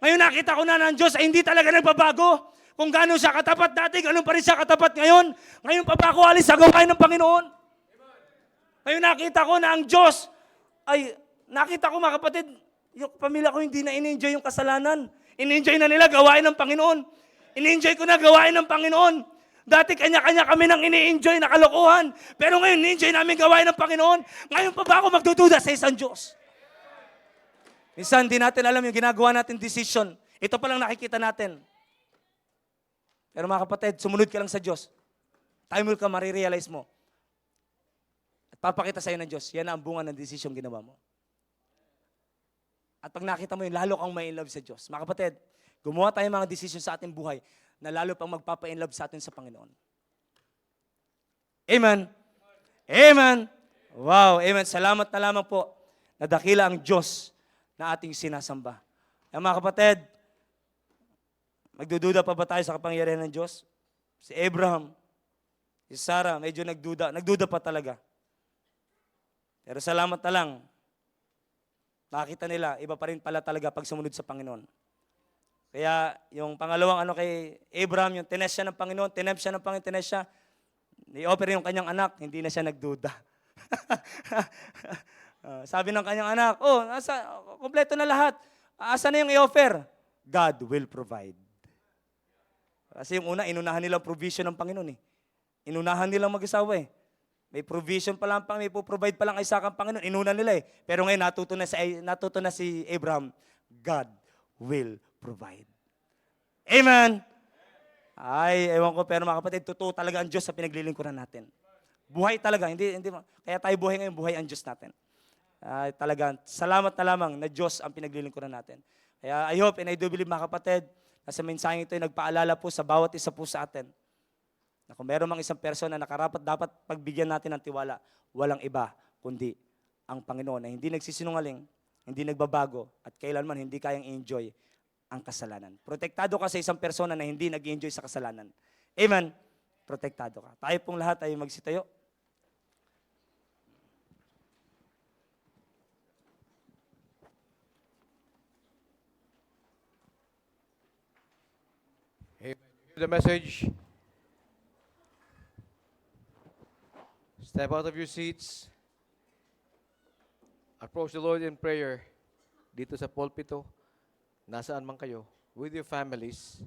S3: Ngayon nakita ko na ang Diyos ay hindi talaga nagbabago. Kung gaano siya katapat dati, ganun pa rin siya katapat ngayon. Ngayon pa ba ako alis sa gawain ng Panginoon? Ngayon nakita ko na ang Diyos ay, nakita ko mga kapatid, yung pamilya ko hindi na in-enjoy yung kasalanan. In-enjoy na nila gawain ng Panginoon. In-enjoy ko na gawain ng Panginoon. Dati kanya-kanya kami nang ini-enjoy na kalokohan. Pero ngayon, in-enjoy namin gawain ng Panginoon. Ngayon pa ba ako magdududa sa isang Diyos? Minsan, hindi natin alam yung ginagawa natin decision. Ito pa lang nakikita natin. Pero mga kapatid, sumunod ka lang sa Diyos. Time will come, marirealize mo. At papakita sa'yo ng Diyos, yan ang bunga ng decision ginawa mo. At pag nakita mo yun, lalo kang may in love sa Diyos. Mga kapatid, gumawa tayo mga decision sa ating buhay na lalo pang magpapa-in love sa atin sa Panginoon. Amen. Amen. Wow, amen. Salamat na lamang po na dakila ang Diyos na ating sinasamba. Kaya mga kapatid, magdududa pa ba tayo sa kapangyarihan ng Diyos? Si Abraham, si Sarah, medyo nagduda. Nagduda pa talaga. Pero salamat na lang, nakita nila, iba pa rin pala talaga pag sumunod sa Panginoon. Kaya yung pangalawang kay Abraham, yung tinest siya ng Panginoon, tinempt siya ng Panginoon, tinest siya, ni-offer yung kanyang anak, hindi na siya nagduda. Sabi ng kanyang anak, kompleto na lahat. Asa na yung i-offer? God will provide. Kasi yung una, inunahan nilang provision ng Panginoon eh. Inunahan nilang mag-asawa eh. May provision pa lang, may provide pa lang ay sa Panginoon. Inuna nila eh. Pero ngayon, natuto na si Abraham, God will provide. Amen! Ay, ewan ko, pero mga kapatid, totoo talaga ang Diyos sa pinaglilingkuran natin. Buhay talaga, kaya tayo buhay ngayon, buhay ang Diyos natin. Talaga, salamat na lamang na Diyos ang pinaglilingkuran natin. Kaya I hope and I do believe mga kapatid, na sa mensaheng ito ay nagpaalala po sa bawat isa po sa atin, na kung meron mang isang person na nakarapat dapat pagbigyan natin ng tiwala, walang iba kundi ang Panginoon na hindi nagsisinungaling, hindi nagbabago, at kailanman hindi kayang enjoy ang kasalanan. Protektado ka sa isang persona na hindi nag-enjoy sa kasalanan. Amen? Protektado ka. Tayo pong lahat ay magsitayo.
S1: The message. Step out of your seats. Approach the Lord in prayer. Dito sa pulpito, nasaan man kayo, with your families.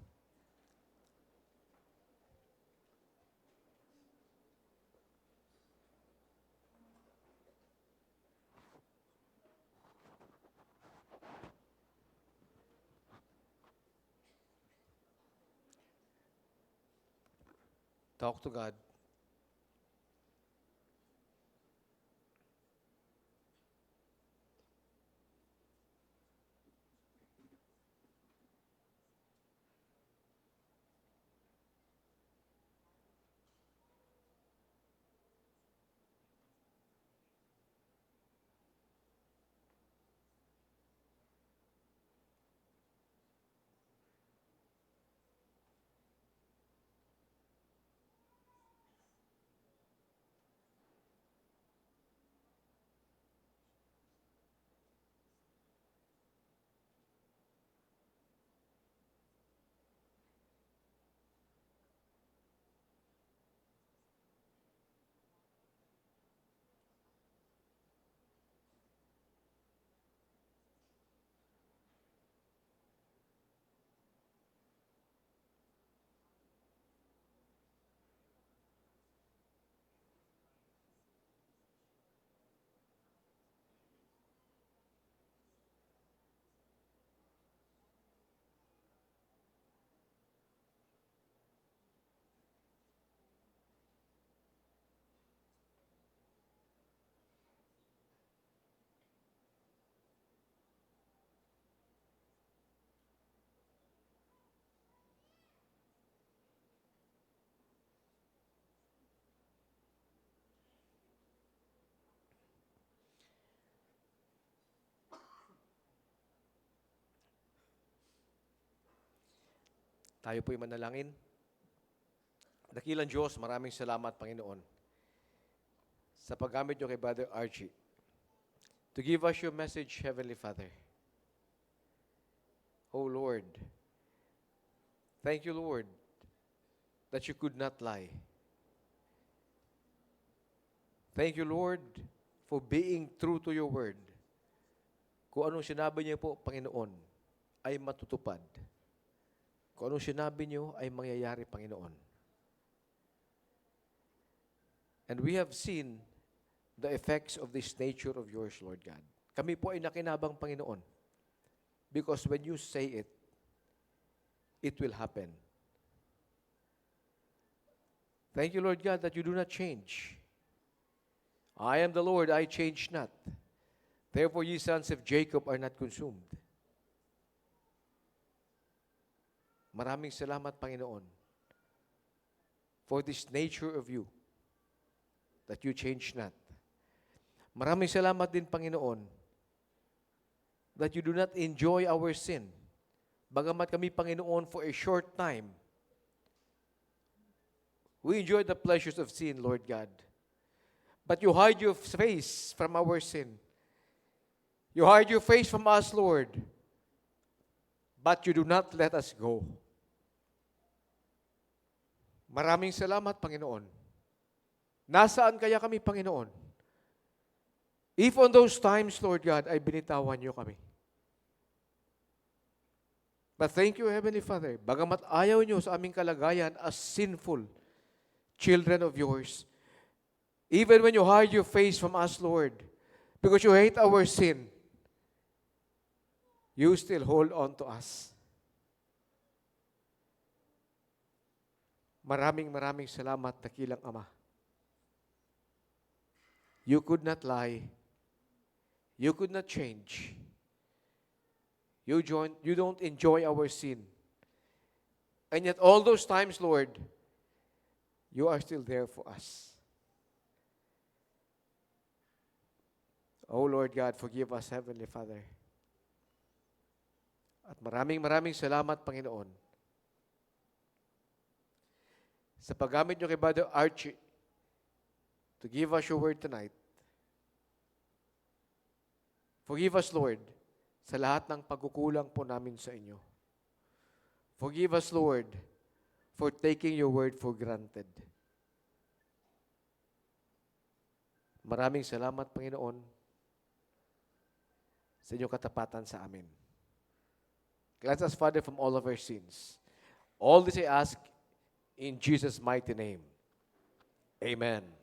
S1: Talk to God. Tayo po'y manalangin. Dakilang Diyos, maraming salamat, Panginoon, sa paggamit niyo kay Brother Archie to give us your message, Heavenly Father. Oh Lord, thank you, Lord, that you could not lie. Thank you, Lord, for being true to your word. Kung anong sinabi niyo po, Panginoon, ay matutupad. Kung anong sinabi niyo ay mangyayari, Panginoon. And we have seen the effects of this nature of yours, Lord God. Kami po ay nakinabang, Panginoon. Because when you say it, it will happen. Thank you, Lord God, that you do not change. I am the Lord, I change not. Therefore, ye sons of Jacob are not consumed. Maraming salamat, Panginoon, for this nature of you, that you change not. Maraming salamat din, Panginoon, that you do not enjoy our sin. Bagamat kami, Panginoon, for a short time, we enjoy the pleasures of sin, Lord God. But you hide your face from our sin. You hide your face from us, Lord. But you do not let us go. Maraming salamat, Panginoon. Nasaan kaya kami, Panginoon? If on those times, Lord God, ay binitawan niyo kami. But thank you, Heavenly Father, bagamat ayaw niyo sa aming kalagayan as sinful children of yours, even when you hide your face from us, Lord, because you hate our sin, you still hold on to us. Maraming salamat, dakilang Ama. You could not lie. You could not change. You don't enjoy our sin. And yet all those times, Lord, you are still there for us. Oh Lord God, forgive us, Heavenly Father. At maraming salamat, Panginoon, sa paggamit niyo kay Brother Archie to give us your word tonight. Forgive us, Lord, sa lahat ng pagkukulang po namin sa inyo. Forgive us, Lord, for taking your word for granted. Maraming salamat, Panginoon, sa inyong katapatan sa amin. Cleanse us, Father, from all of our sins. All this I ask in Jesus' mighty name. Amen.